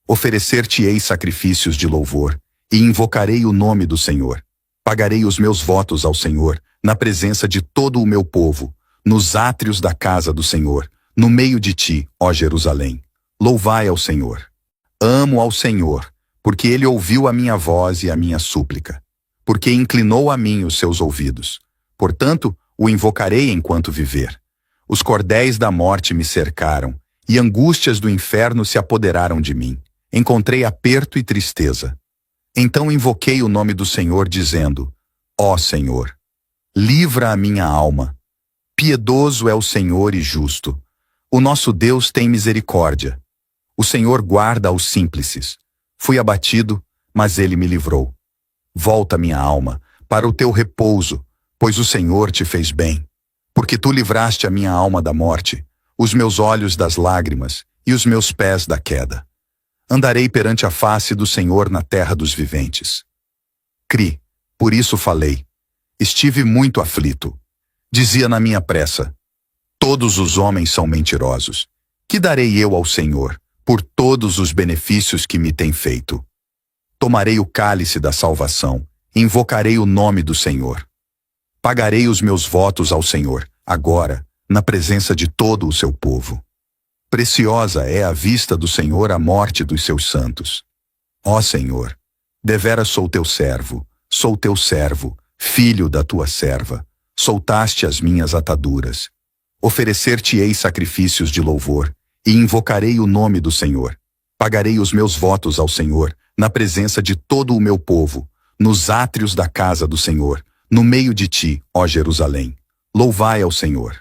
Oferecer-te-ei sacrifícios de louvor, e invocarei o nome do Senhor. Pagarei os meus votos ao Senhor, na presença de todo o meu povo, nos átrios da casa do Senhor, no meio de ti, ó Jerusalém. Louvai ao Senhor. Amo ao Senhor, porque ele ouviu a minha voz e a minha súplica, porque inclinou a mim os seus ouvidos. Portanto, o invocarei enquanto viver. Os cordéis da morte me cercaram, e angústias do inferno se apoderaram de mim. Encontrei aperto e tristeza. Então invoquei o nome do Senhor, dizendo: Ó Senhor, livra a minha alma. Piedoso é o Senhor e justo. O nosso Deus tem misericórdia. O Senhor guarda aos simples. Fui abatido, mas ele me livrou. Volta, minha alma, para o teu repouso, pois o Senhor te fez bem. Porque tu livraste a minha alma da morte, os meus olhos das lágrimas e os meus pés da queda. Andarei perante a face do Senhor na terra dos viventes. Cri, por isso falei. Estive muito aflito. Dizia na minha pressa: todos os homens são mentirosos. Que darei eu ao Senhor por todos os benefícios que me tem feito? Tomarei o cálice da salvação, invocarei o nome do Senhor. Pagarei os meus votos ao Senhor, agora, na presença de todo o seu povo. Preciosa é à vista do Senhor a morte dos seus santos. Ó Senhor, deveras sou teu servo, filho da tua serva. Soltaste as minhas ataduras. Oferecer-te-ei sacrifícios de louvor, e invocarei o nome do Senhor. Pagarei os meus votos ao Senhor, na presença de todo o meu povo, nos átrios da casa do Senhor, no meio de ti, ó Jerusalém. Louvai ao Senhor.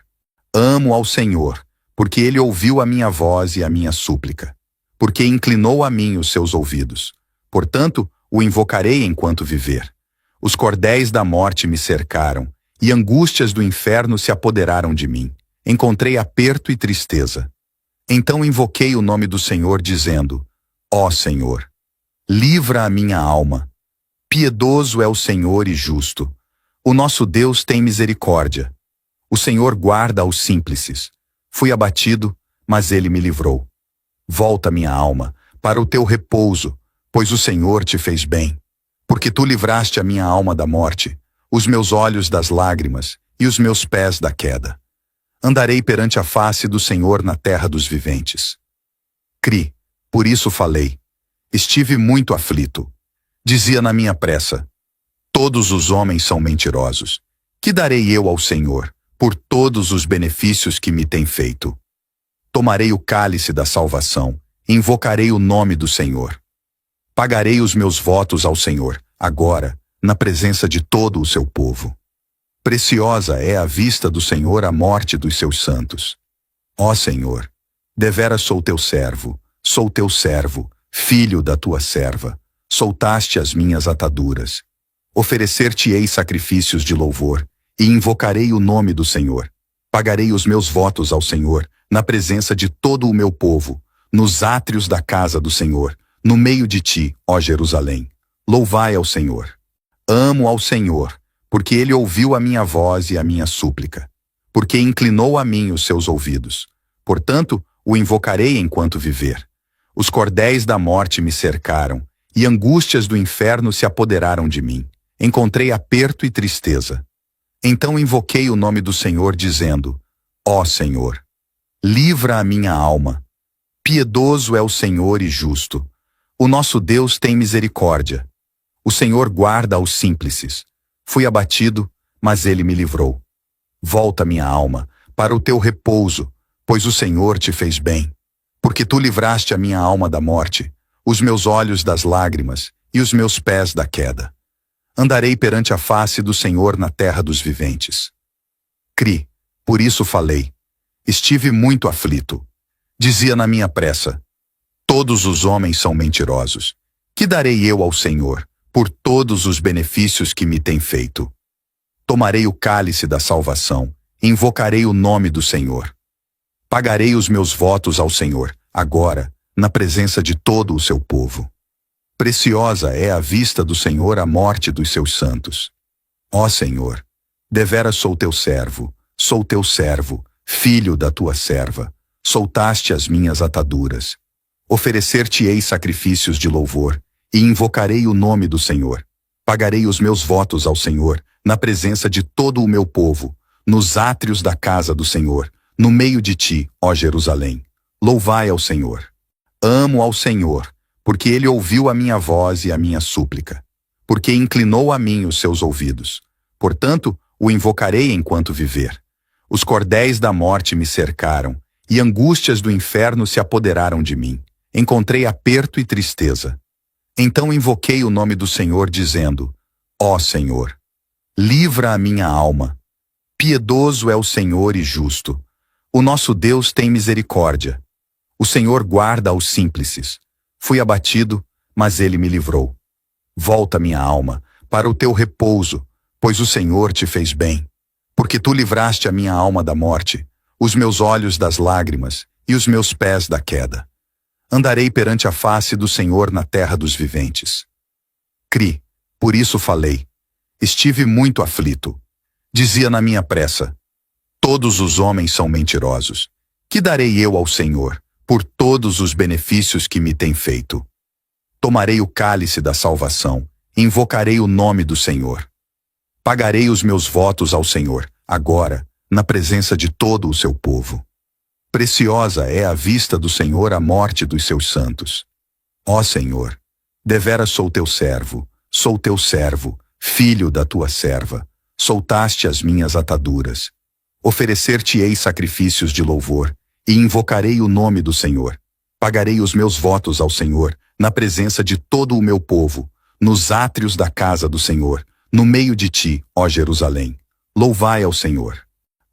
Amo ao Senhor, porque ele ouviu a minha voz e a minha súplica, porque inclinou a mim os seus ouvidos. Portanto, o invocarei enquanto viver. Os cordéis da morte me cercaram, e angústias do inferno se apoderaram de mim. Encontrei aperto e tristeza. Então invoquei o nome do Senhor, dizendo: Ó Senhor, livra a minha alma. Piedoso é o Senhor e justo. O nosso Deus tem misericórdia. O Senhor guarda os simples. Fui abatido, mas ele me livrou. Volta, minha alma, para o teu repouso, pois o Senhor te fez bem. Porque tu livraste a minha alma da morte, os meus olhos das lágrimas e os meus pés da queda. Andarei perante a face do Senhor na terra dos viventes. Cri, por isso falei. Estive muito aflito. Dizia na minha pressa: todos os homens são mentirosos. Que darei eu ao Senhor por todos os benefícios que me tem feito? Tomarei o cálice da salvação, invocarei o nome do Senhor. Pagarei os meus votos ao Senhor, agora, na presença de todo o seu povo. Preciosa é à vista do Senhor a morte dos seus santos. Ó Senhor, deveras sou teu servo, filho da tua serva. Soltaste as minhas ataduras. Oferecer-te-ei sacrifícios de louvor, e invocarei o nome do Senhor. Pagarei os meus votos ao Senhor, na presença de todo o meu povo, nos átrios da casa do Senhor, no meio de ti, ó Jerusalém. Louvai ao Senhor. Amo ao Senhor, porque ele ouviu a minha voz e a minha súplica, porque inclinou a mim os seus ouvidos. Portanto, o invocarei enquanto viver. Os cordéis da morte me cercaram, e angústias do inferno se apoderaram de mim. Encontrei aperto e tristeza. Então invoquei o nome do Senhor, dizendo: Ó Senhor, livra a minha alma. Piedoso é o Senhor e justo. O nosso Deus tem misericórdia. O Senhor guarda os simples. Fui abatido, mas ele me livrou. Volta, minha alma, para o teu repouso, pois o Senhor te fez bem. Porque tu livraste a minha alma da morte, os meus olhos das lágrimas e os meus pés da queda. Andarei perante a face do Senhor na terra dos viventes. Cri, por isso falei. Estive muito aflito. Dizia na minha pressa: todos os homens são mentirosos. Que darei eu ao Senhor por todos os benefícios que me tem feito? Tomarei o cálice da salvação, invocarei o nome do Senhor. Pagarei os meus votos ao Senhor, agora, na presença de todo o seu povo. Preciosa é à vista do Senhor a morte dos seus santos. Ó Senhor, deveras sou teu servo, filho da tua serva. Soltaste as minhas ataduras. Oferecer-te-ei sacrifícios de louvor, e invocarei o nome do Senhor. Pagarei os meus votos ao Senhor, na presença de todo o meu povo, nos átrios da casa do Senhor, no meio de ti, ó Jerusalém. Louvai ao Senhor. Amo ao Senhor, porque ele ouviu a minha voz e a minha súplica, porque inclinou a mim os seus ouvidos. Portanto, o invocarei enquanto viver. Os cordéis da morte me cercaram, e angústias do inferno se apoderaram de mim. Encontrei aperto e tristeza. Então invoquei o nome do Senhor, dizendo: Ó Senhor, livra a minha alma. Piedoso é o Senhor e justo. O nosso Deus tem misericórdia. O Senhor guarda os simples. Fui abatido, mas ele me livrou. Volta, minha alma, para o teu repouso, pois o Senhor te fez bem. Porque tu livraste a minha alma da morte, os meus olhos das lágrimas e os meus pés da queda. Andarei perante a face do Senhor na terra dos viventes. Cri, por isso falei. Estive muito aflito. Dizia na minha pressa: todos os homens são mentirosos. Que darei eu ao Senhor por todos os benefícios que me tem feito? Tomarei o cálice da salvação, invocarei o nome do Senhor. Pagarei os meus votos ao Senhor, agora, na presença de todo o seu povo. Preciosa é à vista do Senhor a morte dos seus santos. Ó Senhor, deveras sou teu servo, filho da tua serva. Soltaste as minhas ataduras. Oferecer-te-ei sacrifícios de louvor, e invocarei o nome do Senhor. Pagarei os meus votos ao Senhor, na presença de todo o meu povo, nos átrios da casa do Senhor, no meio de ti, ó Jerusalém. Louvai ao Senhor.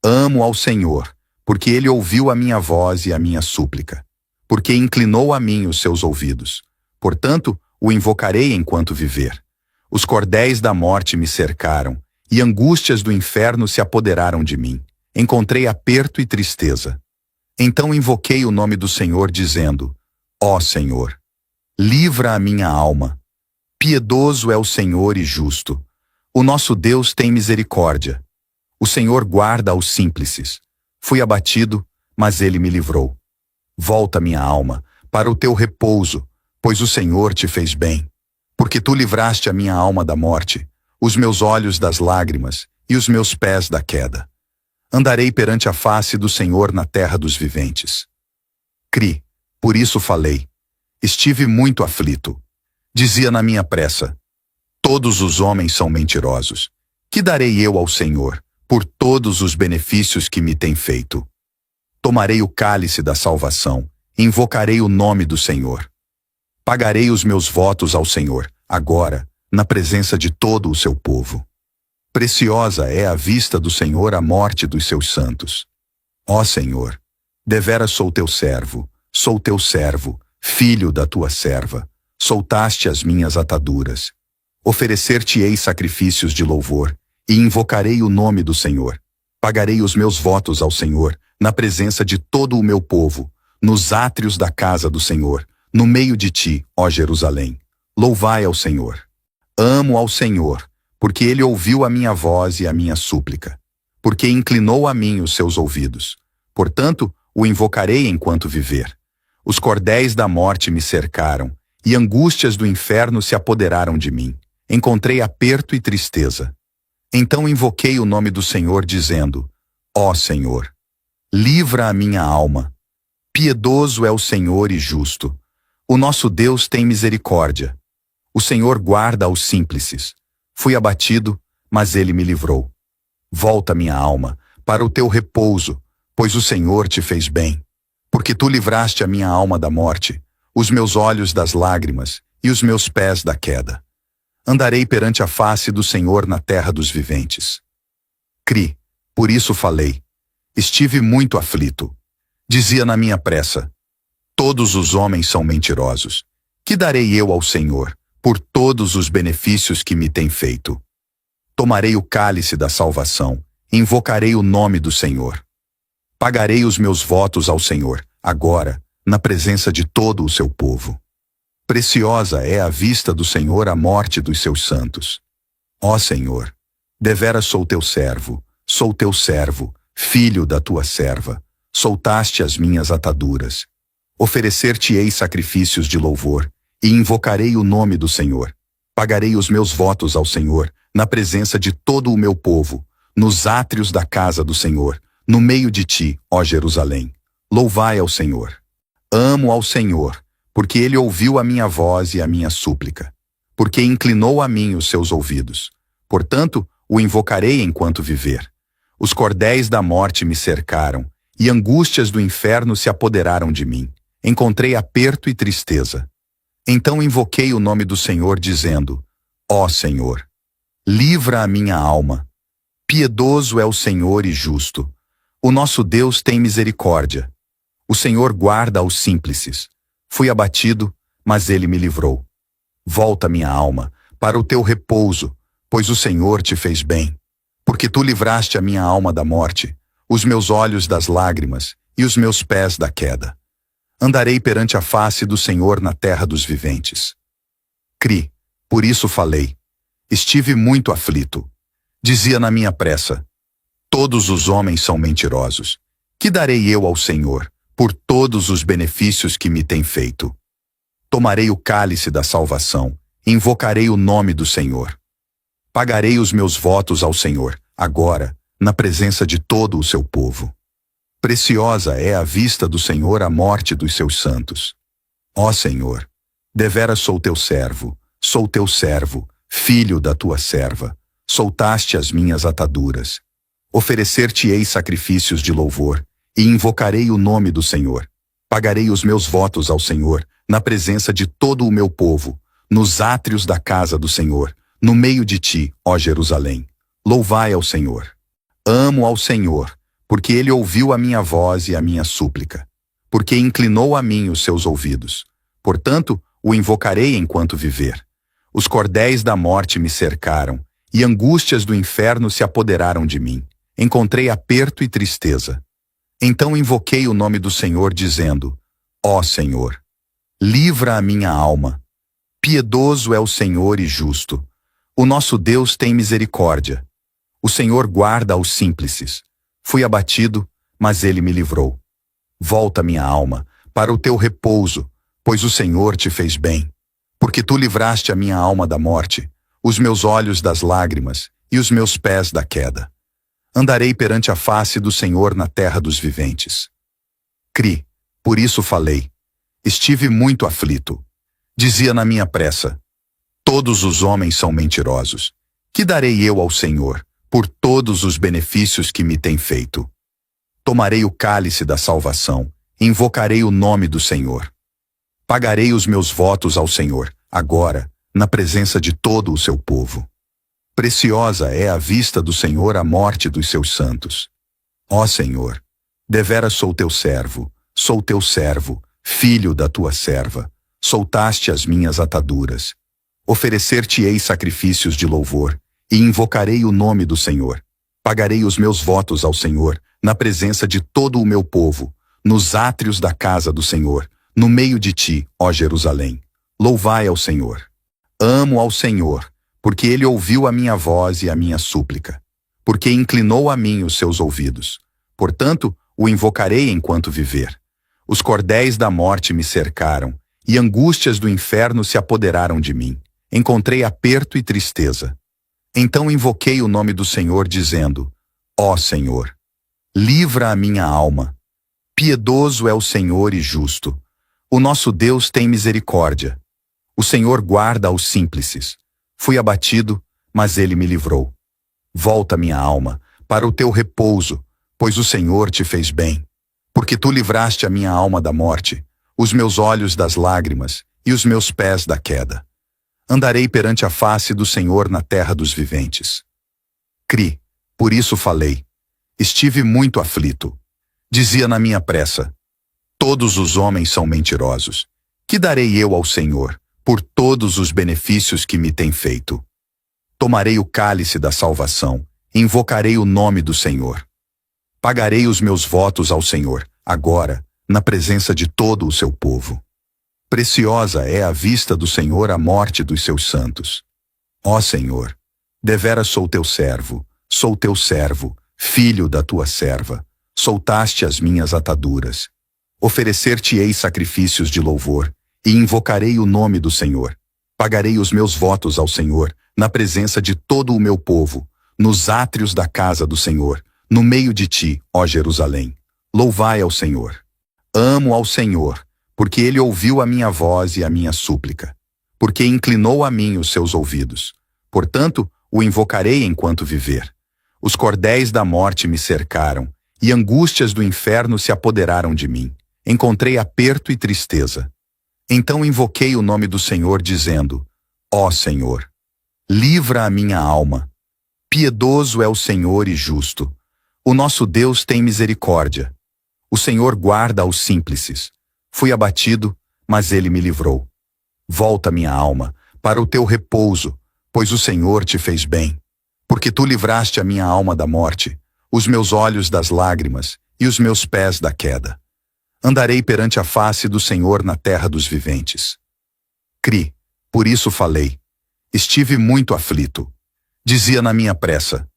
Amo ao Senhor, porque ele ouviu a minha voz e a minha súplica, porque inclinou a mim os seus ouvidos. Portanto, o invocarei enquanto viver. Os cordéis da morte me cercaram, e angústias do inferno se apoderaram de mim. Encontrei aperto e tristeza. Então invoquei o nome do Senhor, dizendo: Ó Senhor, livra a minha alma. Piedoso é o Senhor e justo. O nosso Deus tem misericórdia. O Senhor guarda aos simples. Fui abatido, mas ele me livrou. Volta, minha alma, para o teu repouso, pois o Senhor te fez bem. Porque tu livraste a minha alma da morte, os meus olhos das lágrimas e os meus pés da queda. Andarei perante a face do Senhor na terra dos viventes. Cri, por isso falei. Estive muito aflito. Dizia na minha pressa: todos os homens são mentirosos. Que darei eu ao Senhor por todos os benefícios que me tem feito? Tomarei o cálice da salvação, invocarei o nome do Senhor. Pagarei os meus votos ao Senhor, agora, na presença de todo o seu povo. Preciosa é à vista do Senhor a morte dos seus santos. Ó Senhor, deveras sou teu servo, filho da tua serva. Soltaste as minhas ataduras. Oferecer-te-ei sacrifícios de louvor, e invocarei o nome do Senhor. Pagarei os meus votos ao Senhor, na presença de todo o meu povo, nos átrios da casa do Senhor, no meio de ti, ó Jerusalém. Louvai ao Senhor. Amo ao Senhor, porque ele ouviu a minha voz e a minha súplica, porque inclinou a mim os seus ouvidos. Portanto, o invocarei enquanto viver. Os cordéis da morte me cercaram, e angústias do inferno se apoderaram de mim. Encontrei aperto e tristeza. Então invoquei o nome do Senhor, dizendo: Ó Senhor, livra a minha alma. Piedoso é o Senhor e justo. O nosso Deus tem misericórdia. O Senhor guarda aos simples. Fui abatido, mas ele me livrou. Volta, minha alma, para o teu repouso, pois o Senhor te fez bem. Porque tu livraste a minha alma da morte, os meus olhos das lágrimas e os meus pés da queda. Andarei perante a face do Senhor na terra dos viventes. Cri, por isso falei. Estive muito aflito. Dizia na minha pressa: todos os homens são mentirosos. Que darei eu ao Senhor por todos os benefícios que me tem feito? Tomarei o cálice da salvação, invocarei o nome do Senhor. Pagarei os meus votos ao Senhor, agora, na presença de todo o seu povo. Preciosa é à vista do Senhor a morte dos seus santos. Ó Senhor, deveras sou teu servo, filho da tua serva. Soltaste as minhas ataduras. Oferecer-te-ei sacrifícios de louvor, e invocarei o nome do Senhor. Pagarei os meus votos ao Senhor, na presença de todo o meu povo, nos átrios da casa do Senhor, no meio de ti, ó Jerusalém. Louvai ao Senhor. Amo ao Senhor, porque ele ouviu a minha voz e a minha súplica, porque inclinou a mim os seus ouvidos. Portanto, o invocarei enquanto viver. Os cordéis da morte me cercaram, e angústias do inferno se apoderaram de mim. Encontrei aperto e tristeza. Então invoquei o nome do Senhor, dizendo: Ó Senhor, livra a minha alma. Piedoso é o Senhor e justo. O nosso Deus tem misericórdia. O Senhor guarda aos simples. Fui abatido, mas ele me livrou. Volta, minha alma, para o teu repouso, pois o Senhor te fez bem. Porque tu livraste a minha alma da morte, os meus olhos das lágrimas e os meus pés da queda. Andarei perante a face do Senhor na terra dos viventes. Cri, por isso falei. Estive muito aflito. Dizia na minha pressa: todos os homens são mentirosos. Que darei eu ao Senhor por todos os benefícios que me tem feito? Tomarei o cálice da salvação, invocarei o nome do Senhor. Pagarei os meus votos ao Senhor, agora, na presença de todo o seu povo. Preciosa é à vista do Senhor a morte dos seus santos. Ó Senhor, deveras sou teu servo, filho da tua serva. Soltaste as minhas ataduras. Oferecer-te-ei sacrifícios de louvor, e invocarei o nome do Senhor. Pagarei os meus votos ao Senhor, na presença de todo o meu povo, nos átrios da casa do Senhor, no meio de ti, ó Jerusalém. Louvai ao Senhor. Amo ao Senhor, porque ele ouviu a minha voz e a minha súplica, porque inclinou a mim os seus ouvidos. Portanto, o invocarei enquanto viver. Os cordéis da morte me cercaram, e angústias do inferno se apoderaram de mim. Encontrei aperto e tristeza. Então invoquei o nome do Senhor, dizendo: Ó Senhor, livra a minha alma. Piedoso é o Senhor e justo. O nosso Deus tem misericórdia. O Senhor guarda aos simples. Fui abatido, mas ele me livrou. Volta, minha alma, para o teu repouso, pois o Senhor te fez bem. Porque tu livraste a minha alma da morte, os meus olhos das lágrimas e os meus pés da queda. Andarei perante a face do Senhor na terra dos viventes. Cri, por isso falei. Estive muito aflito. Dizia na minha pressa: todos os homens são mentirosos. Que darei eu ao Senhor por todos os benefícios que me tem feito? Tomarei o cálice da salvação, invocarei o nome do Senhor. Pagarei os meus votos ao Senhor, agora, na presença de todo o seu povo. Preciosa é a vista do Senhor a morte dos seus santos. Ó Senhor, deveras sou teu servo, filho da tua serva. Soltaste as minhas ataduras. Oferecer-te-ei sacrifícios de louvor, e invocarei o nome do Senhor. Pagarei os meus votos ao Senhor, na presença de todo o meu povo, nos átrios da casa do Senhor, no meio de ti, ó Jerusalém. Louvai ao Senhor. Amo ao Senhor, porque ele ouviu a minha voz e a minha súplica, porque inclinou a mim os seus ouvidos. Portanto, o invocarei enquanto viver. Os cordéis da morte me cercaram, e angústias do inferno se apoderaram de mim. Encontrei aperto e tristeza. Então invoquei o nome do Senhor, dizendo: Ó Senhor, livra a minha alma. Piedoso é o Senhor e justo. O nosso Deus tem misericórdia. O Senhor guarda aos simples. Fui abatido, mas ele me livrou. Volta, minha alma, para o teu repouso, pois o Senhor te fez bem. Porque tu livraste a minha alma da morte, os meus olhos das lágrimas e os meus pés da queda. Andarei perante a face do Senhor na terra dos viventes. Cri, por isso falei. Estive muito aflito. Dizia na minha pressa: todos os homens são mentirosos. Que darei eu ao Senhor por todos os benefícios que me tem feito? Tomarei o cálice da salvação, invocarei o nome do Senhor. Pagarei os meus votos ao Senhor, agora, na presença de todo o seu povo. Preciosa é a vista do Senhor a morte dos seus santos. Ó Senhor, deveras sou teu servo, filho da tua serva. Soltaste as minhas ataduras. Oferecer-te-ei sacrifícios de louvor, e invocarei o nome do Senhor. Pagarei os meus votos ao Senhor, na presença de todo o meu povo, nos átrios da casa do Senhor, no meio de ti, ó Jerusalém. Louvai ao Senhor. Amo ao Senhor, porque ele ouviu a minha voz e a minha súplica, porque inclinou a mim os seus ouvidos. Portanto, o invocarei enquanto viver. Os cordéis da morte me cercaram, e angústias do inferno se apoderaram de mim. Encontrei aperto e tristeza. Então invoquei o nome do Senhor, dizendo: Ó Senhor, livra a minha alma. Piedoso é o Senhor e justo. O nosso Deus tem misericórdia. O Senhor guarda aos simples. Fui abatido, mas ele me livrou. Volta, minha alma, para o teu repouso, pois o Senhor te fez bem. Porque tu livraste a minha alma da morte, os meus olhos das lágrimas e os meus pés da queda. Andarei perante a face do Senhor na terra dos viventes. Cri, por isso falei. Estive muito aflito. Dizia na minha pressa: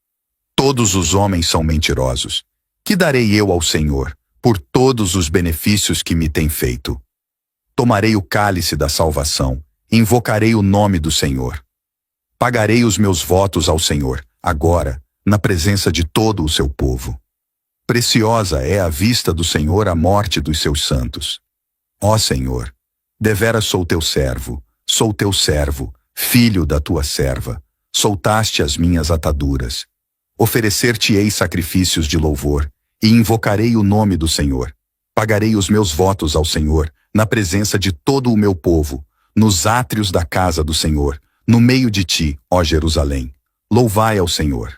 todos os homens são mentirosos. Que darei eu ao Senhor por todos os benefícios que me tem feito? Tomarei o cálice da salvação, invocarei o nome do Senhor. Pagarei os meus votos ao Senhor, agora, na presença de todo o seu povo. Preciosa é a vista do Senhor a morte dos seus santos. Ó Senhor, deveras sou teu servo, filho da tua serva. Soltaste as minhas ataduras. Oferecer-te-ei sacrifícios de louvor, e invocarei o nome do Senhor. Pagarei os meus votos ao Senhor, na presença de todo o meu povo, nos átrios da casa do Senhor, no meio de ti, ó Jerusalém. Louvai ao Senhor.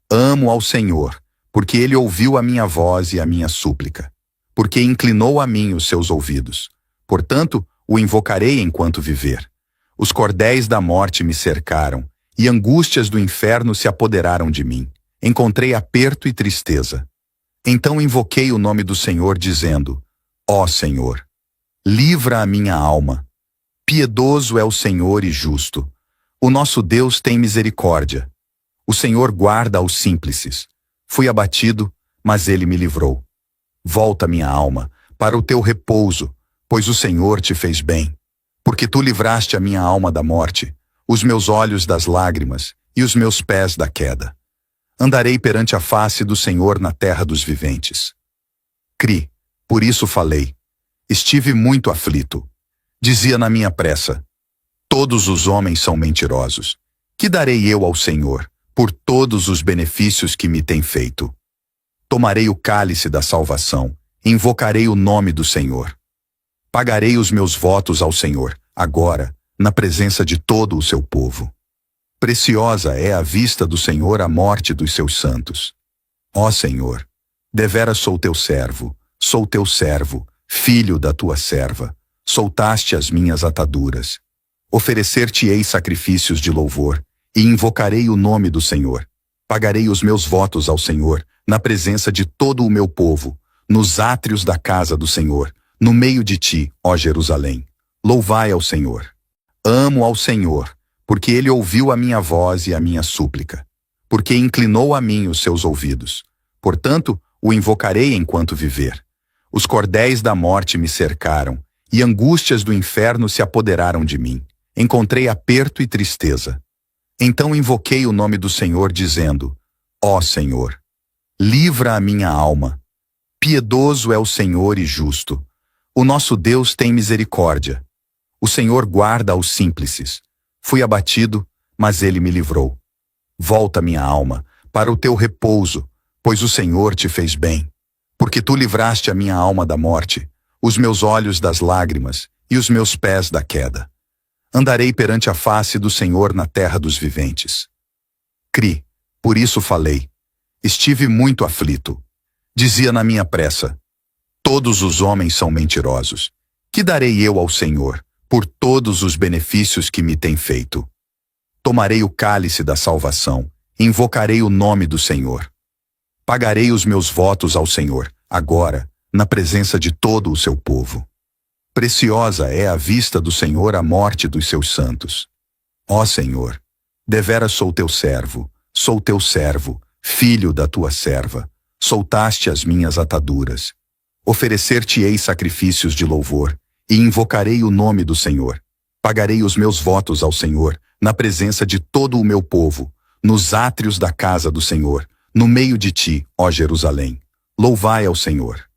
Amo ao Senhor, porque ele ouviu a minha voz e a minha súplica, porque inclinou a mim os seus ouvidos. Portanto, o invocarei enquanto viver. Os cordéis da morte me cercaram, e angústias do inferno se apoderaram de mim. Encontrei aperto e tristeza. Então invoquei o nome do Senhor, dizendo: Ó Senhor, livra a minha alma. Piedoso é o Senhor e justo. O nosso Deus tem misericórdia. O Senhor guarda aos simples. Fui abatido, mas ele me livrou. Volta, minha alma, para o teu repouso, pois o Senhor te fez bem. Porque tu livraste a minha alma da morte, os meus olhos das lágrimas e os meus pés da queda. Andarei perante a face do Senhor na terra dos viventes. Cri, por isso falei. Estive muito aflito. Dizia na minha pressa: todos os homens são mentirosos. Que darei eu ao Senhor por todos os benefícios que me tem feito? Tomarei o cálice da salvação, invocarei o nome do Senhor. Pagarei os meus votos ao Senhor, agora, na presença de todo o seu povo. Preciosa é à vista do Senhor a morte dos seus santos. Ó Senhor, deveras sou teu servo, filho da tua serva. Soltaste as minhas ataduras. Oferecer-te-ei sacrifícios de louvor, e invocarei o nome do Senhor. Pagarei os meus votos ao Senhor, na presença de todo o meu povo, nos átrios da casa do Senhor, no meio de ti, ó Jerusalém. Louvai ao Senhor. Amo ao Senhor, porque ele ouviu a minha voz e a minha súplica, porque inclinou a mim os seus ouvidos. Portanto, o invocarei enquanto viver. Os cordéis da morte me cercaram, e angústias do inferno se apoderaram de mim. Encontrei aperto e tristeza. Então invoquei o nome do Senhor, dizendo: Ó Senhor, livra a minha alma. Piedoso é o Senhor e justo. O nosso Deus tem misericórdia. O Senhor guarda aos simples. Fui abatido, mas ele me livrou. Volta, minha alma, para o teu repouso, pois o Senhor te fez bem. Porque tu livraste a minha alma da morte, os meus olhos das lágrimas e os meus pés da queda. Andarei perante a face do Senhor na terra dos viventes. Cri, por isso falei. Estive muito aflito. Dizia na minha pressa: todos os homens são mentirosos. Que darei eu ao Senhor por todos os benefícios que me tem feito? Tomarei o cálice da salvação, invocarei o nome do Senhor. Pagarei os meus votos ao Senhor, agora, na presença de todo o seu povo. Preciosa é à vista do Senhor a morte dos seus santos. Ó Senhor, deveras sou teu servo, filho da tua serva. Soltaste as minhas ataduras. Oferecer-te-ei sacrifícios de louvor, e invocarei o nome do Senhor. Pagarei os meus votos ao Senhor, na presença de todo o meu povo, nos átrios da casa do Senhor, no meio de ti, ó Jerusalém. Louvai ao Senhor.